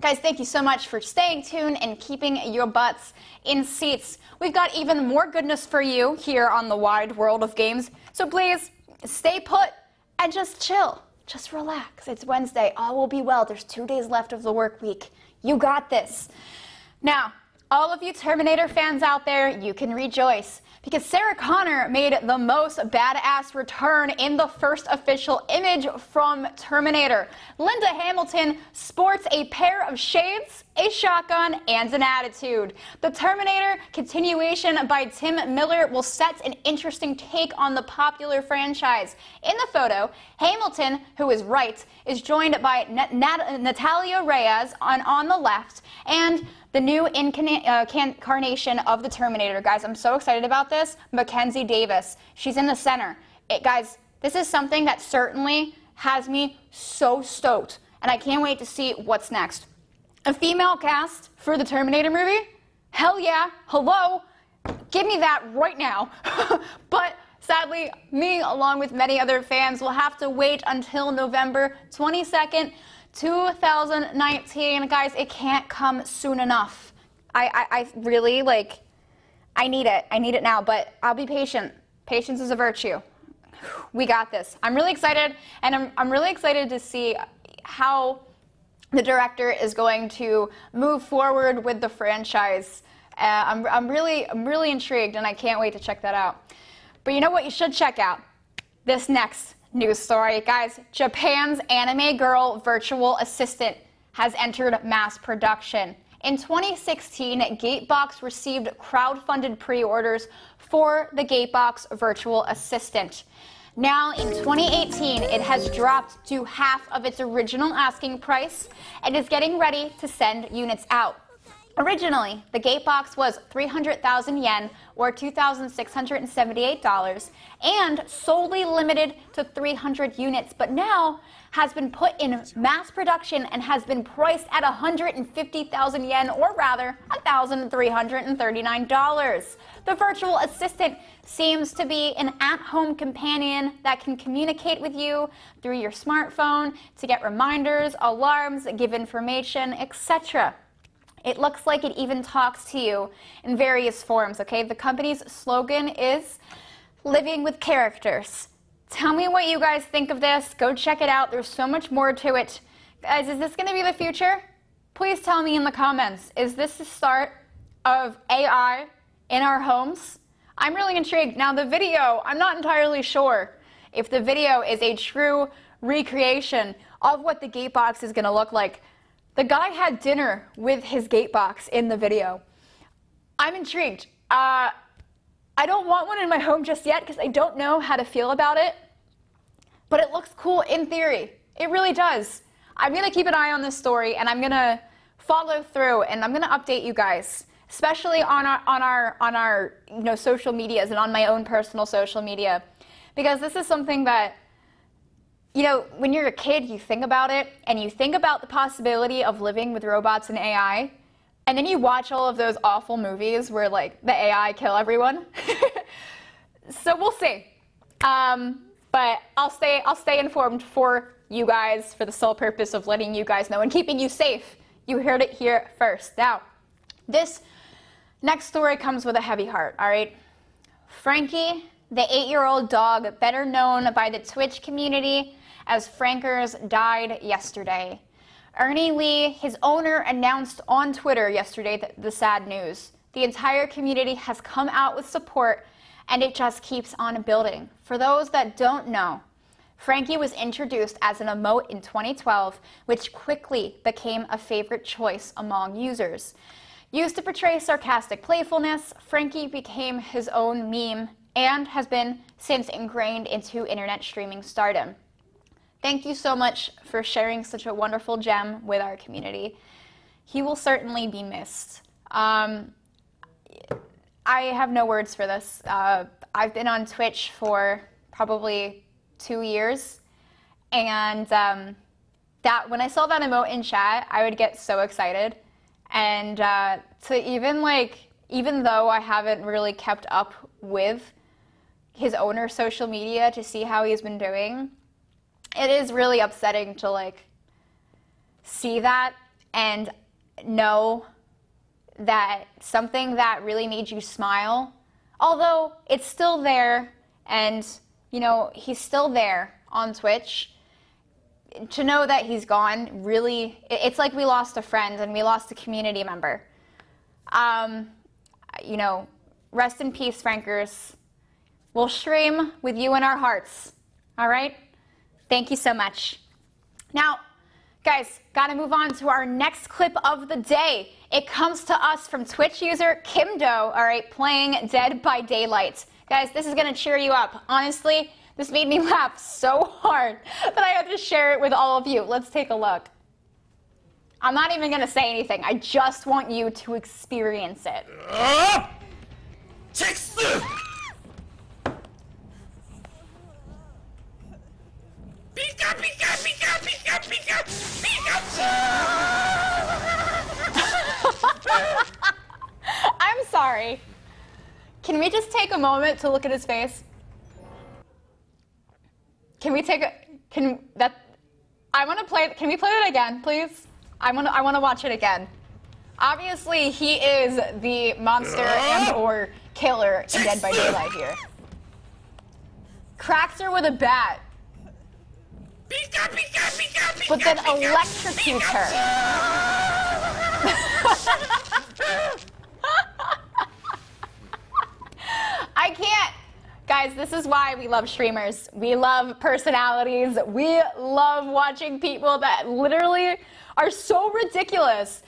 Guys, thank you so much for staying tuned and keeping your butts in seats. We've got even more goodness for you here on the Wide World of Games. So please stay put and just chill. Just relax. It's Wednesday. All will be well. There's 2 days left of the work week. You got this. Now, all of you Terminator fans out there, you can rejoice, because Sarah Connor made the most badass return in the first official image from Terminator. Linda Hamilton sports a pair of shades, a shotgun, and an attitude. The Terminator continuation by Tim Miller will set an interesting take on the popular franchise. In the photo, Hamilton, who is right, is joined by Natalia Reyes on the left, and the new incarnation of the Terminator. Guys, I'm so excited about this. Mackenzie Davis. She's in the center. Guys, this is something that certainly has me so stoked, and I can't wait to see what's next. A female cast for the Terminator movie? Hell yeah. Hello. Give me that right now. But sadly, me, along with many other fans, will have to wait until November 22nd, 2019. Guys, it can't come soon enough. I really, I need it. I need it now, but I'll be patient. Patience is a virtue. We got this. I'm really excited, and I'm really excited to see how the director is going to move forward with the franchise. I'm really intrigued, and I can't wait to check that out. But you know what you should check out? This next news story. Guys, Japan's anime girl virtual assistant has entered mass production. In 2016, Gatebox received crowd-funded pre-orders for the Gatebox virtual assistant. Now, in 2018, it has dropped to half of its original asking price and is getting ready to send units out. Originally, the Gatebox was 300,000 yen, or $2,678, and solely limited to 300 units, but now has been put in mass production and has been priced at 150,000 yen, or rather, $1,339. The virtual assistant seems to be an at-home companion that can communicate with you through your smartphone to get reminders, alarms, give information, etc. It looks like it even talks to you in various forms, okay? The company's slogan is living with characters. Tell me what you guys think of this. Go check it out. There's so much more to it. Guys, is this going to be the future? Please tell me in the comments. Is this the start of AI in our homes? I'm really intrigued. Now the video, I'm not entirely sure if the video is a true recreation of what the gate box is going to look like. The guy had dinner with his gate box in the video. I'm intrigued. I don't want one in my home just yet because I don't know how to feel about it, but it looks cool in theory. It really does. I'm going to keep an eye on this story, and I'm going to follow through, and I'm going to update you guys, especially on our social medias and on my own personal social media, because this is something that, when you're a kid, you think about it, and you think about the possibility of living with robots and AI, and then you watch all of those awful movies where, like, the AI kill everyone. So we'll see. But I'll stay informed for you guys for the sole purpose of letting you guys know and keeping you safe. You heard it here first. Now, this next story comes with a heavy heart, all right? Frankie, the 8-year-old dog, better known by the Twitch community as Frankers, died yesterday. Ernie Lee, his owner, announced on Twitter yesterday the sad news. The entire community has come out with support, and it just keeps on building. For those that don't know, Frankie was introduced as an emote in 2012, which quickly became a favorite choice among users. Used to portray sarcastic playfulness, Frankie became his own meme and has been since ingrained into internet streaming stardom. Thank you so much for sharing such a wonderful gem with our community. He will certainly be missed. I have no words for this. I've been on Twitch for probably 2 years, and that when I saw that emote in chat, I would get so excited. And even though I haven't really kept up with his owner's social media to see how he's been doing, it is really upsetting to see that and know that something that really made you smile, although it's still there and he's still there on Twitch, to know that he's gone, really, it's like we lost a friend and we lost a community member. Rest in peace, Frankers. We'll stream with you in our hearts, all right? Thank you so much. Now, guys, gotta move on to our next clip of the day. It comes to us from Twitch user Kimdo, all right, playing Dead by Daylight. Guys, this is gonna cheer you up. Honestly, this made me laugh so hard that I had to share it with all of you. Let's take a look. I'm not even gonna say anything. I just want you to experience it. Pika, pika, pika, pika, pika, Pikachu! I'm sorry. Can we just take a moment to look at his face? Can we take a, can that, I want to play, can we play that again, please? I want to watch it again. Obviously, he is the monster and or killer in Dead by Daylight here. Cracks her with a bat. Pika, pika, pika, pika, But then pika, electrocutes her. I can't. Guys, this is why we love streamers. We love personalities. We love watching people that literally are so ridiculous.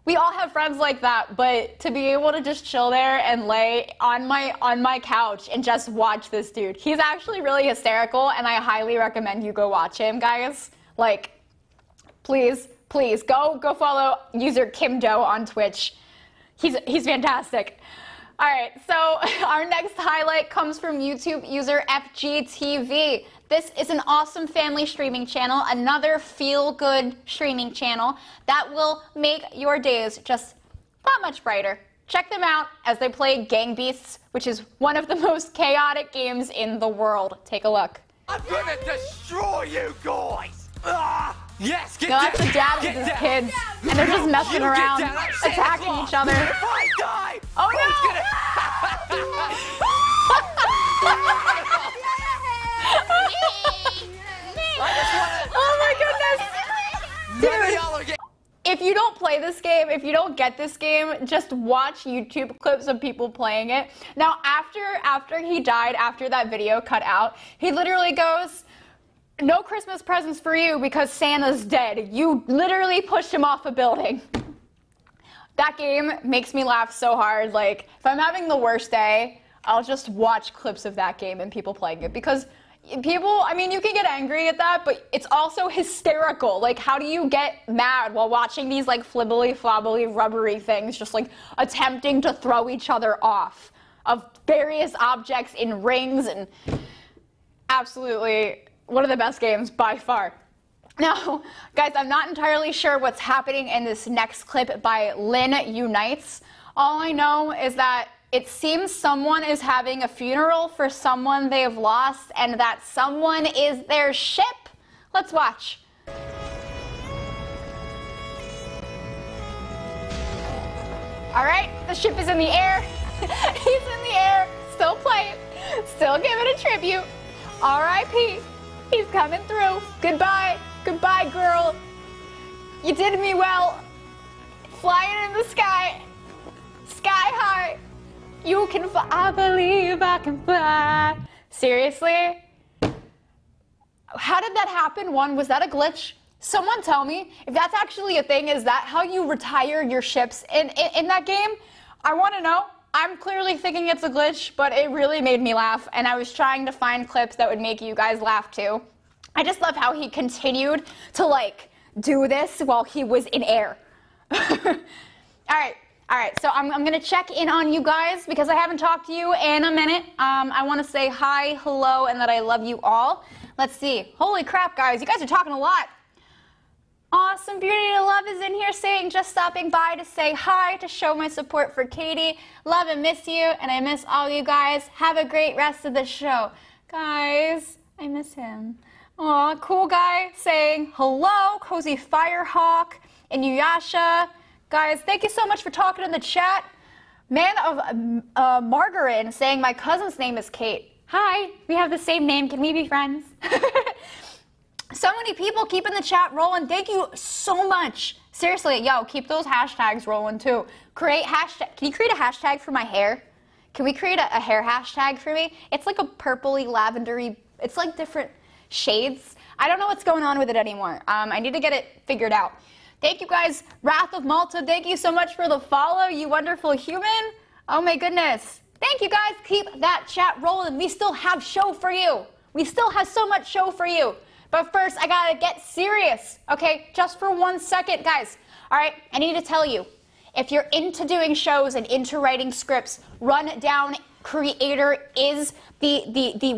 We all have friends like that, but to be able to just chill there and lay on my couch and just watch this dude. He's actually really hysterical, and I highly recommend you go watch him, guys. Please go follow user Kimdo on Twitch. He's fantastic. All right, so our next highlight comes from YouTube user FGTV. This is an awesome family streaming channel, another feel-good streaming channel that will make your days just that much brighter. Check them out as they play Gang Beasts, which is one of the most chaotic games in the world. Take a look. I'm gonna destroy you guys! Yes, get No, that's the dad with his kids, and they're just messing around, attacking each other. If I die, Oh no! Oh my goodness! Dude, If you don't play this game, if you don't get this game, just watch YouTube clips of people playing it. Now, after he died, after that video cut out, he literally goes, "No Christmas presents for you because Santa's dead. You literally pushed him off a building." That game makes me laugh so hard. Like, if I'm having the worst day, I'll just watch clips of that game and people playing it, because people, I mean, you can get angry at that, but it's also hysterical. Like, how do you get mad while watching these, like, flibbly, flobbly, rubbery things just, like, attempting to throw each other off of various objects in rings? And absolutely one of the best games by far. Now, guys, I'm not entirely sure what's happening in this next clip by Lynn Unites. All I know is that it seems someone is having a funeral for someone they've lost, and that someone is their ship. Let's watch. All right, the ship is in the air. He's in the air, still playing, still giving a tribute. R.I.P. He's coming through. Goodbye, goodbye, girl. You did me well. Flying in the sky, sky high. You can fly, I believe I can fly. Seriously? How did that happen? One, was that a glitch? Someone tell me, if that's actually a thing, is that how you retire your ships in that game? I want to know. I'm clearly thinking it's a glitch, but it really made me laugh, and I was trying to find clips that would make you guys laugh too. I just love how he continued to, like, do this while he was in air. All right, so I'm going to check in on you guys because I haven't talked to you in a minute. I want to say hi, hello, and that I love you all. Let's see. Holy crap, guys. You guys are talking a lot. Awesome Beauty to Love is in here saying, just stopping by to say hi, to show my support for Katie. Love and miss you, and I miss all you guys. Have a great rest of the show. Guys, I miss him. Aw, cool guy saying hello, Cozy Firehawk, and Yuyasha. Guys, thank you so much for talking in the chat. Man of Margaret saying my cousin's name is Kate. Hi, we have the same name. Can we be friends? So many people keeping the chat rolling. Thank you so much. Seriously, yo, keep those hashtags rolling too. Create hashtag. Can you create a hashtag for my hair? Can we create a hair hashtag for me? It's like a purpley, lavendery. It's like different shades. I don't know what's going on with it anymore. I need to get it figured out. Thank you guys. Wrath of Malta, thank you so much for the follow, you wonderful human. Oh my goodness. Thank you guys. Keep that chat rolling. We still have show for you. We still have so much show for you. But first, I gotta get serious, okay? Just for 1 second, guys. All right, I need to tell you, if you're into doing shows and into writing scripts, Rundown Creator is the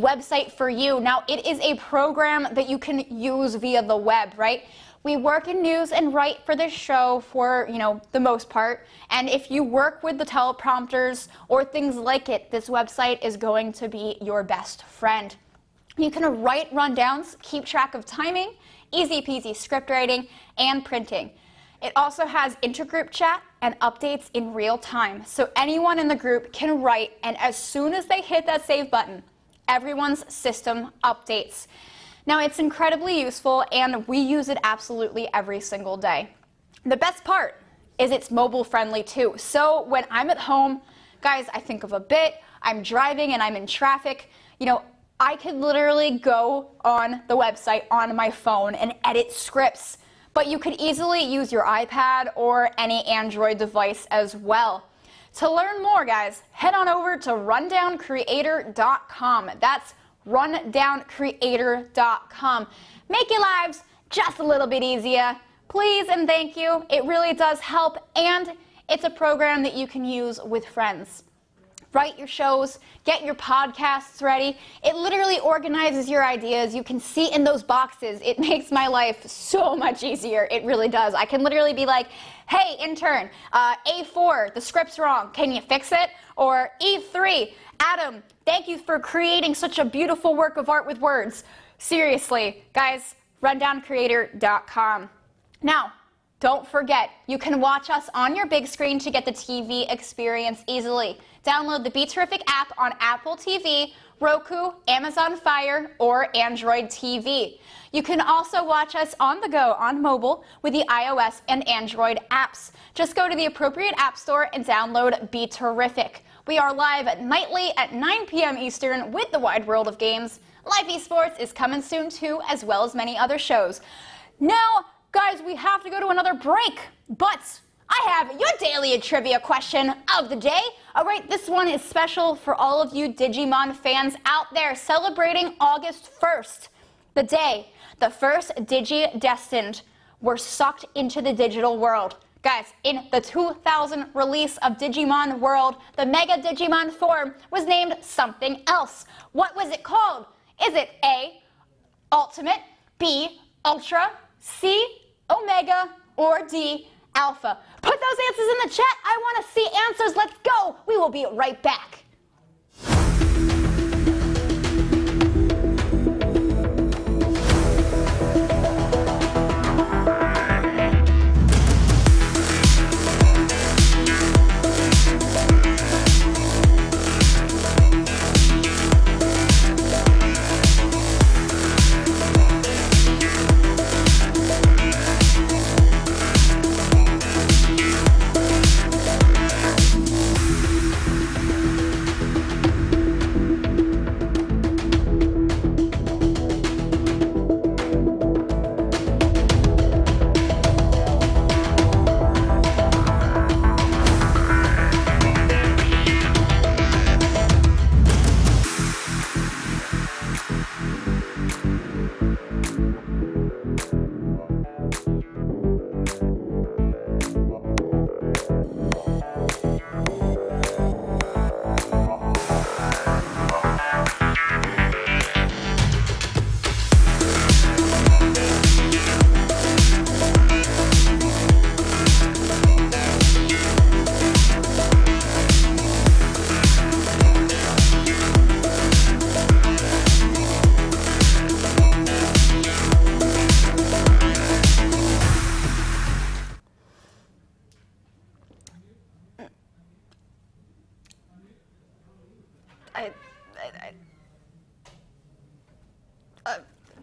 website for you. Now, it is a program that you can use via the web, right? We work in news and write for this show for, you know, the most part. And if you work with the teleprompters or things like it, this website is going to be your best friend. You can write rundowns, keep track of timing, easy peasy script writing, and printing. It also has intergroup chat and updates in real time. So anyone in the group can write, and as soon as they hit that save button, everyone's system updates. Now, it's incredibly useful, and we use it absolutely every single day. The best part is it's mobile friendly too. So when I'm at home, guys, I think of a bit, I'm driving and I'm in traffic, you know, I could literally go on the website on my phone and edit scripts, but you could easily use your iPad or any Android device as well. To learn more, guys, head on over to rundowncreator.com. That's rundowncreator.com. Make your lives just a little bit easier. Please and thank you. It really does help, and it's a program that you can use with friends. Write your shows, get your podcasts ready. It literally organizes your ideas. You can see in those boxes. It makes my life so much easier. It really does. I can literally be like, hey, intern, A4, the script's wrong. Can you fix it? Or E3, Adam, thank you for creating such a beautiful work of art with words. Seriously, guys, rundowncreator.com. Now, don't forget, you can watch us on your big screen to get the TV experience easily. Download the Be Terrific app on Apple TV, Roku, Amazon Fire, or Android TV. You can also watch us on the go on mobile with the iOS and Android apps. Just go to the appropriate app store and download Be Terrific. We are live nightly at 9 p.m. Eastern with the wide world of games. Live eSports is coming soon too, as well as many other shows. Now, guys, we have to go to another break, but I have your daily trivia question of the day. All right, this one is special for all of you Digimon fans out there celebrating August 1st, the day the first Digi-Destined were sucked into the digital world. Guys, in the 2000 release of Digimon World, the Mega Digimon form was named something else. What was it called? Is it A, Ultimate, B, Ultra, C, Omega, or D, Alpha? Put those answers in the chat. I want to see answers. Let's go. We will be right back.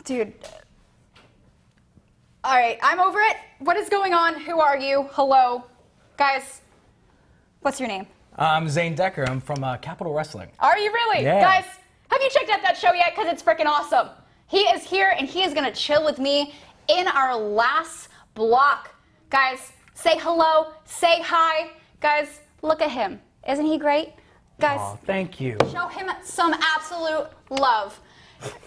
Dude. All right, I'm over it. What is going on? Who are you? Hello. Guys, what's your name? I'm Zane Decker. I'm from Capital Wrestling. Are you really? Yeah. Guys, have you checked out that show yet? Because it's freaking awesome. He is here, and he is going to chill with me in our last block. Guys, say hello. Say hi. Guys, look at him. Isn't he great? Guys, Aw, thank you. show him some absolute love.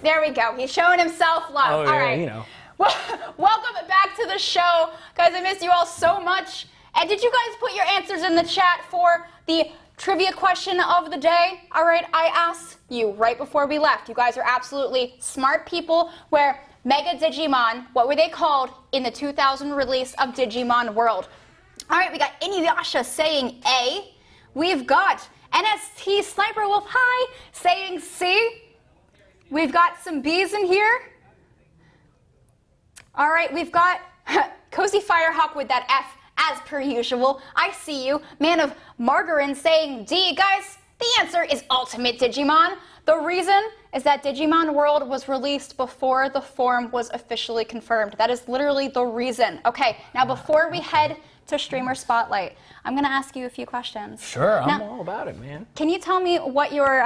There we go. He's showing himself love. Oh, all yeah, right. you know. Well, welcome back to the show. Guys, I missed you all so much. And did you guys put your answers in the chat for the trivia question of the day? All right, I asked you right before we left. You guys are absolutely smart people. Where Mega Digimon, what were they called in the 2000 release of Digimon World? All right, we got Inuyasha saying A. We've got NST Sniper Wolf High saying C. We've got some B's in here. All right, we've got Cozy Firehawk with that F as per usual. I see you. Man of Margarine saying D. Guys, the answer is Ultimate Digimon. The reason is that Digimon World was released before the form was officially confirmed. That is literally the reason. Okay, now before we head to Streamer Spotlight, I'm going to ask you a few questions. Sure, I'm Now, all about it, man. Can you tell me what your,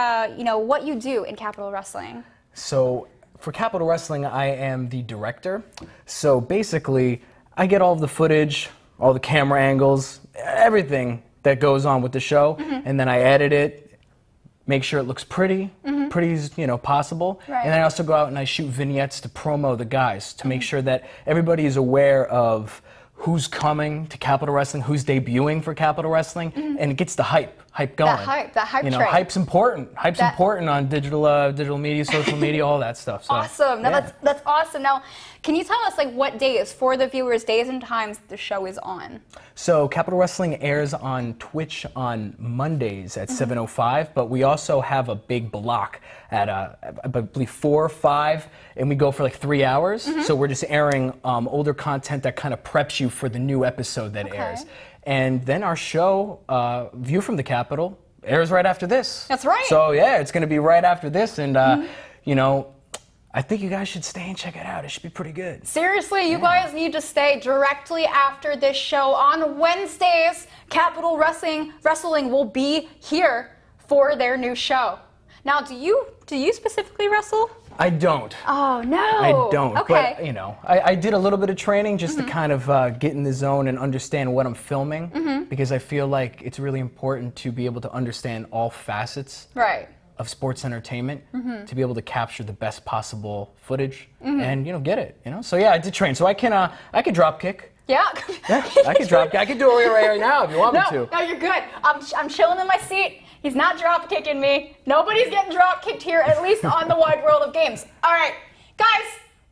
what you do in Capital Wrestling? So for Capital Wrestling, I am the director. So basically, I get all of the footage, all the camera angles, everything that goes on with the show, and then I edit it, make sure it looks pretty, pretty as possible. Right. And then I also go out and I shoot vignettes to promo the guys to make sure that everybody is aware of who's coming to Capital Wrestling, who's debuting for Capital Wrestling, and it gets the hype going. The hype train. Hype's important. Hype's important on digital media, social media, all that stuff. So, Awesome. Now yeah. that's awesome. Now, can you tell us what days, for the viewers, days and times the show is on? So Capital Wrestling airs on Twitch on Mondays at 7:05, but we also have a big block at I believe 4 or 5, and we go for like 3 hours. So we're just airing older content that kind of preps you for the new episode that airs. And then our show, View from the Capitol, airs right after this. That's right. So yeah, it's going to be right after this, and you know, I think you guys should stay and check it out. It should be pretty good. Seriously, you guys need to stay directly after this show. On Wednesdays, Capital Wrestling will be here for their new show. Now, do you specifically wrestle? I don't. Oh, no. I don't. Okay. But, you know, I did a little bit of training just to kind of get in the zone and understand what I'm filming, because I feel like it's really important to be able to understand all facets Right. of sports entertainment to be able to capture the best possible footage and, you know, get it, you know? So yeah, I did train. So I can drop kick. Yeah. Yeah, I can drop kick. I can do it right now if you want me to. No, you're good. I'm chilling in my seat. He's not drop kicking me. Nobody's getting drop kicked here, at least on the wide world of games. All right, guys,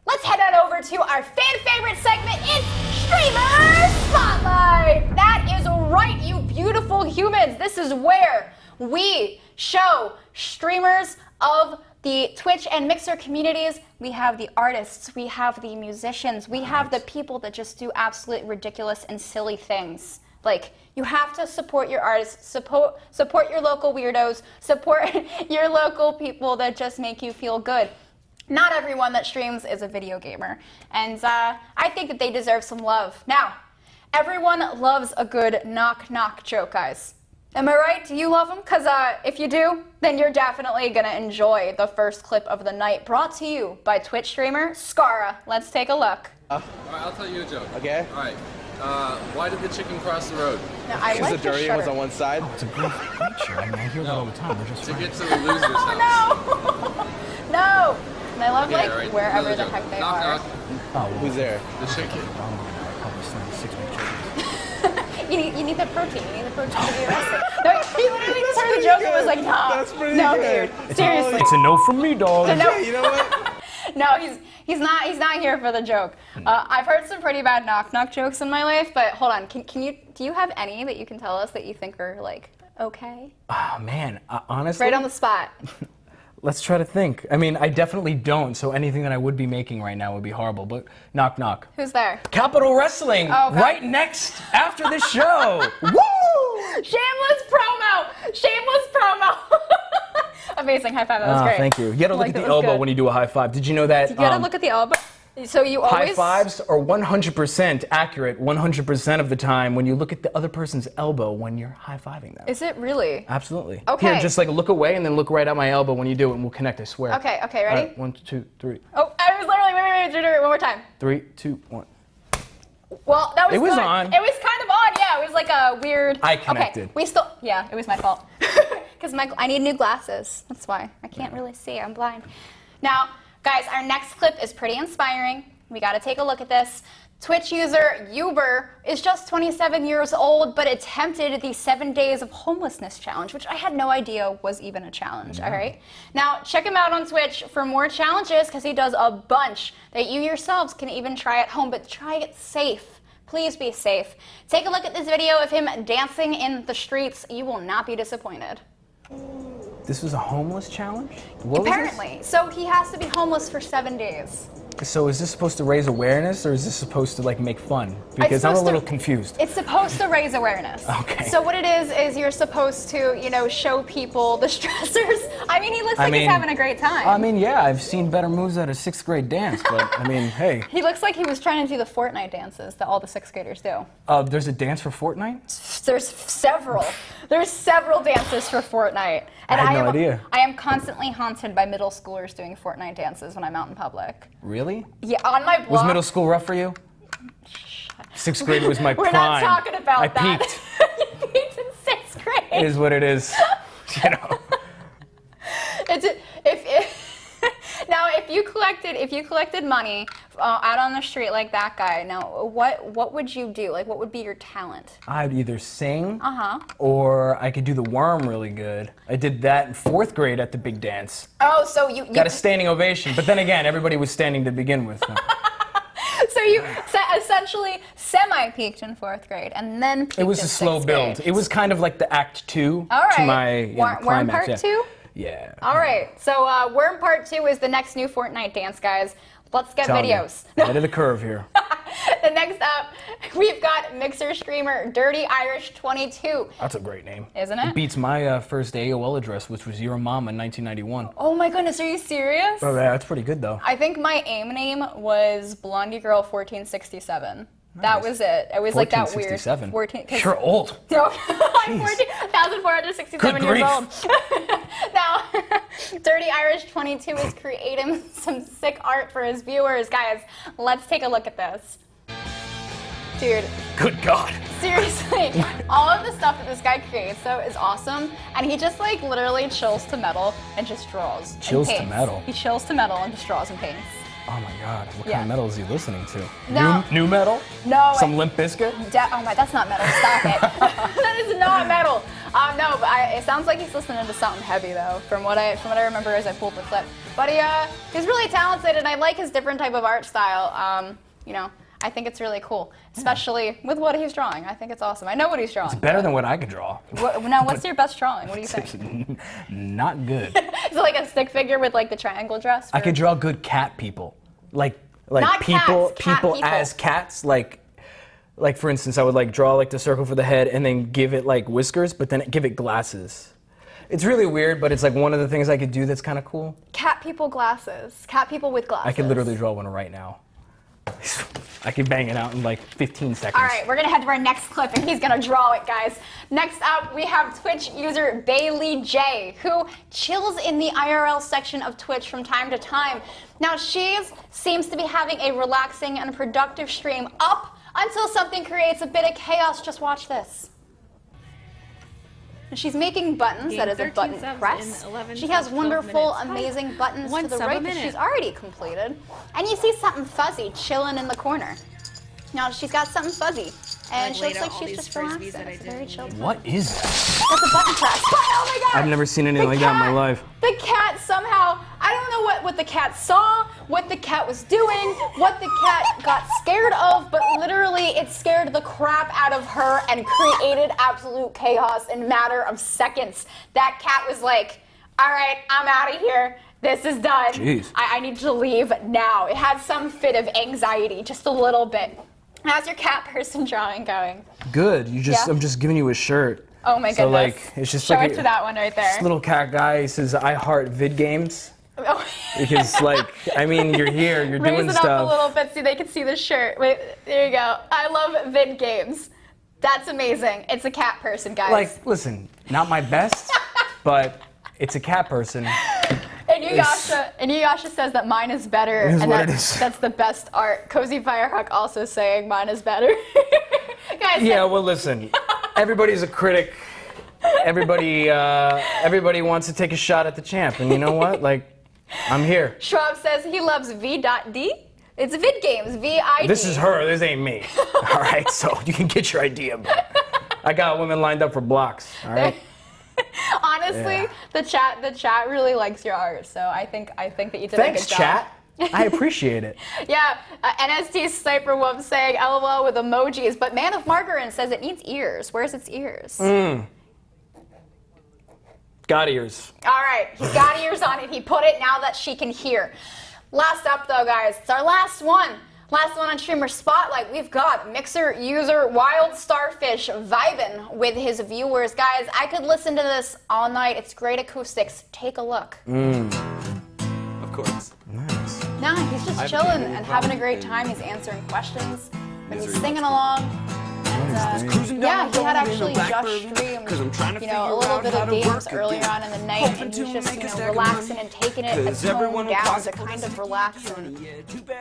let's head on over to our fan favorite segment. It's Streamer Spotlight. That is right, you beautiful humans. This is where we show streamers of the Twitch and Mixer communities. We have the artists, we have the musicians, we have the people that just do absolute ridiculous and silly things. Like, you have to support your artists, support your local weirdos, support your local people that just make you feel good. Not everyone that streams is a video gamer, and I think that they deserve some love. Now, everyone loves a good knock-knock joke, guys. Am I right? Do you love them? Because if you do, then you're definitely going to enjoy the first clip of the night, brought to you by Twitch streamer Skara. Let's take a look. All right, I'll tell you a joke. Okay. All right. Why did the chicken cross the road? Now, I Because like the dirty your was shirt. on one side. It's a great feature. I mean, I hear that all the time. We're just To get to the loser's house. No! No! And I love, Okay, like, all right, wherever another the joke. heck they Knock, are. knock. Who's there? The chicken. You need the protein. You need the protein to be arrested. No, he literally just heard the joke and was like, no. That's pretty no, good. dude. Seriously. It's a no from me, dog. No. Hey, you know what? No, he's not here for the joke. I've heard some pretty bad knock-knock jokes in my life, but hold on. Do you have any that you can tell us that you think are, like, okay? Oh, man. Honestly. Right on the spot. Let's try to think. I mean, I definitely don't, so anything that I would be making right now would be horrible, but knock, knock. Who's there? Capital Wrestling, Oh, okay. right next after the show. Woo! Shameless promo! Shameless promo! Amazing. High five. That was great. Thank you. You gotta look Like, at the that was elbow good. when you do a high five. Did you know that? You gotta look at the elbow. So you High always... fives are 100% accurate 100% of the time when you look at the other person's elbow when you're high-fiving them. Is it really? Absolutely. Okay. Here, just like look away and then look right at my elbow when you do it and we'll connect, I swear. Okay, ready? All right, 1, 2, 3. Oh, I was literally... Wait, one more time. 3, 2, 1. Well, that was It was good. on. It was kind of on, yeah. It was like a weird... I connected. Okay, we still... Yeah, it was my fault. Because I need new glasses. That's why. I can't really see. I'm blind. Now, guys, our next clip is pretty inspiring. We got to take a look at this. Twitch user Uber is just 27 years old, but attempted the 7 days of homelessness challenge, which I had no idea was even a challenge, all right? Now, check him out on Twitch for more challenges, because he does a bunch that you yourselves can even try at home, but try it safe. Please be safe. Take a look at this video of him dancing in the streets. You will not be disappointed. This was a homeless challenge? What was Apparently. So he has to be homeless for 7 days. this? So is this supposed to raise awareness or is this supposed to like make fun? Because I'm a little confused. It's supposed to raise awareness. Okay. So what it is you're supposed to, show people the stressors. I mean, he looks like he's having a great time. I mean, yeah, I've seen better moves at a 6th grade dance, but I mean, hey. He looks like he was trying to do the Fortnite dances that all the 6th graders do. There's a dance for Fortnite? There's several. There's several dances for Fortnite. And I had no idea. I am constantly haunted by middle schoolers doing Fortnite dances when I'm out in public. Really? Yeah, on my blog. Was middle school rough for you? 6th grade was my We're prime. not talking about I that. peaked. You peaked in 6th grade. It is what it is. Now, if you collected money out on the street like that guy, now what would you do? Like, what would be your talent? I'd either sing or I could do the worm really good. I did that in 4th grade at the big dance. Oh, so you got a standing ovation, but then again, everybody was standing to begin with. So, So you essentially semi-peaked in 4th grade and then peaked It was in a slow 6th build. grade. It was kind of like the act 2 All right. to my Worm climax. Part 2? Yeah. All right. So Worm Part 2 is the next new Fortnite dance, guys. Let's get Telling you, videos. Ahead of the curve here. The next up, we've got Mixer streamer Dirty Irish 22. That's a great name. Isn't it? It beats my first AOL address, which was Your Mama in 1991. Oh my goodness, are you serious? Oh, yeah, that's pretty good, though. I think my AIM name was Blondie Girl 1467. That was it. It was like that weird 14. You're old. No, I'm 14,467 Good years grief. old. Now, Dirty Irish 22 is creating some sick art for his viewers. Guys, let's take a look at this. Dude. Good God. Seriously, all of the stuff that this guy creates, though, is awesome. And he just, like, literally chills to metal and just draws. Chills and to paints. metal? He chills to metal and just draws and paints. Oh my God. What Yeah. kind of metal is he listening to? No. New metal? No. Some Limp Bizkit? Oh my, that's not metal. Stop it. That is not metal. No, but it sounds like he's listening to something heavy though, from what I remember as I pulled the clip. But he's really talented, and I like his different type of art style. You know, I think it's really cool, especially with what he's drawing. I think it's awesome. I know what he's drawing. It's better than what I could draw. Now, what's your best drawing? What do you think? Not good. Is it like a stick figure with like the triangle dress? I could draw good cat people. Like Not people cats, cat people. as cats, like for instance, I would like draw like the circle for the head and then give it like whiskers, but then give it glasses. It's really weird, but it's like one of the things I could do that's kind of cool. Cat people glasses. Cat people with glasses. I could literally draw one right now. I could bang it out in like 15 seconds. All right, we're gonna head to our next clip, and he's gonna draw it, guys. Next up, we have Twitch user Bailey J, who chills in the IRL section of Twitch from time to time. Now, she seems to be having a relaxing and productive stream up until something creates a bit of chaos. Just watch this. And she's making buttons, that is a button press. She has wonderful, amazing buttons to the right that she's already completed. And you see something fuzzy chilling in the corner. Now she's got something fuzzy. And she looks like she's just relaxing. It's very chill. What is that? That's a button press. Oh my God! I've never seen anything like that in my life. The cat somehow, I don't know what the cat saw, what the cat was doing, what the cat got scared of, but literally it scared the crap out of her and created absolute chaos in a matter of seconds. That cat was like, all right, I'm out of here. This is done. Jeez. I need to leave now. It had some fit of anxiety, just a little bit. How's your cat person drawing going? Good. Yeah? I'm just giving you a shirt. Oh my goodness. So like, it's just Show like it to that one right there. This little cat guy, he says, I heart vid games. Oh. Because like, I mean, you're here, you're Raise doing it stuff. up a little bit so they can see the shirt. Wait, there you go. I love vid games. That's amazing. It's a cat person, guys. Like, listen, not my best, but it's a cat person. And Yasha says that mine is better, and that's the best art. Cozy Firehawk also saying mine is better. Guys, yeah, well, listen, everybody's a critic. Everybody wants to take a shot at the champ, and you know what? Like, I'm here. Schwab says he loves V.D. It's vid games, V-I-D. This is her. This ain't me. All right, so you can get your idea, but I got women lined up for blocks. All right. Honestly, Yeah. the chat really likes your art, so I think that you did a good job. Chat. I appreciate it. Yeah, NST Sniper Wolf saying LOL with emojis, but Man of Margarine says it needs ears. Where's its ears? Got ears. All right, he's got ears on it. He put it now that she can hear. Last up, though, guys, it's our last one. Last one on Streamer Spotlight, we've got Mixer user Wild Starfish vibing with his viewers. Guys, I could listen to this all night. It's great acoustics. Take a look. Of course. Nice. Nah, he's just chilling and having a great time. He's answering questions, and he's singing along. And, yeah, he had actually just streamed, a little bit of games earlier on in the night, and he's just, relaxing and taking it and toned down to kind of relax and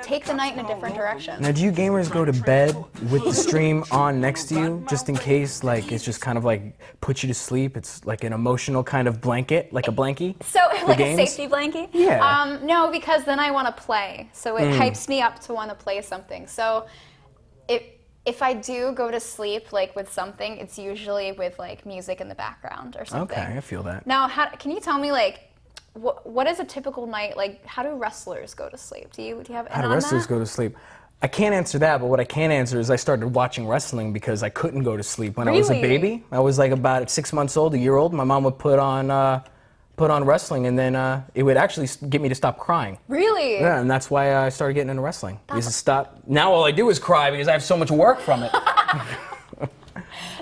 take the night in a different direction. Now, do you gamers go to bed with the stream on next to you, just in case, like, it's just kind of like puts you to sleep? It's like an emotional kind of blanket, like a blankie? So, like a safety blanket? Yeah. No, because then I want to play. So it hypes me up to want to play something. So if I do go to sleep, like, with something, it's usually with, like, music in the background or something. Okay, I feel that. Now, can you tell me, like, what is a typical night, like, how do wrestlers go to sleep? Do you have an How do wrestlers go to sleep? I can't answer that, but what I can answer is I started watching wrestling because I couldn't go to sleep when I was a baby. I was like about 6 months old, a year old. My mom would put on wrestling, and then it would actually get me to stop crying. Really? Yeah, and that's why I started getting into wrestling. Because now all I do is cry because I have so much work from it.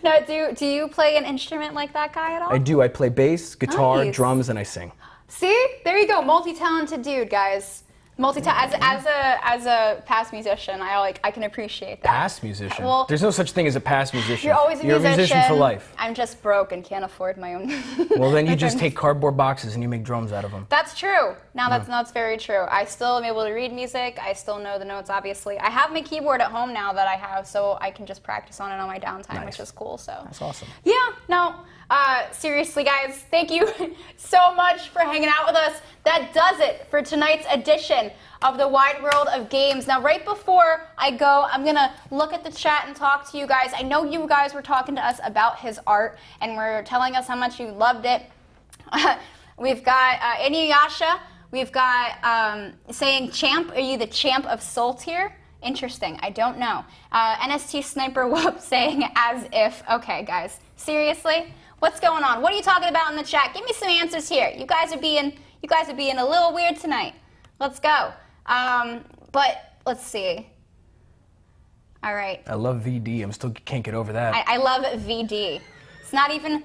Now, do you play an instrument like that guy at all? I do. I play bass, guitar, Nice. drums, and I sing. See? There you go. Multi-talented dude, guys. As a past musician, I can appreciate that. Past musician? Well, there's no such thing as a past musician. You're always a musician. You're a musician for life. I'm just broke and can't afford my own. Well, then you just take cardboard boxes and you make drums out of them. That's true. Now that's very true. I still am able to read music. I still know the notes, obviously. I have my keyboard at home now that I have, so I can just practice on it on my downtime, which is cool. So that's awesome. Yeah. No. Seriously, guys, thank you so much for hanging out with us. That does it for tonight's edition of the Wide World of Games. Now, right before I go, I'm going to look at the chat and talk to you guys. I know you guys were talking to us about his art and were telling us how much you loved it. We've got Inuyasha. We've got saying, champ, are you the champ of Soul Tier? Interesting. I don't know. NST Sniper Whoop saying as if. Okay, guys. Seriously? What's going on? What are you talking about in the chat? Give me some answers here. You guys are being a little weird tonight. Let's go. But let's see. All right. I love VD. I'm still can't get over that. I love VD. It's not even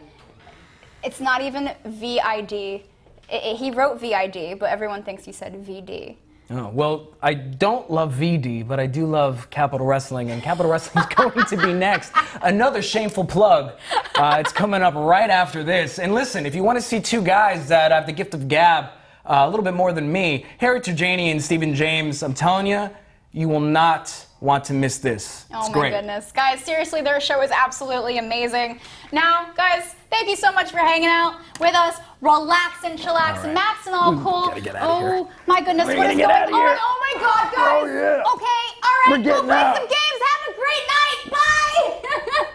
VID. He wrote VID, but everyone thinks he said VD. Oh, well, I don't love VD, but I do love Capital Wrestling, and Capital Wrestling is going to be next. Another shameful plug. It's coming up right after this. And listen, if you want to see two guys that have the gift of gab a little bit more than me, Harry Turjani and Stephen James, I'm telling you, you will not want to miss this. It's great. Goodness. Guys, seriously, their show is absolutely amazing. Now, guys, thank you so much for hanging out with us. Relax and chillax, and Matt's and all cool. Gotta get out of here. My goodness, what is going on? Oh my God, guys. Oh, yeah. Okay, all right, We're go getting play out. some games. Have a great night. Bye.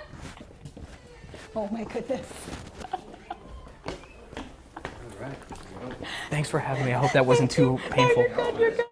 Oh my goodness. Thanks for having me. I hope that wasn't too painful. You're good.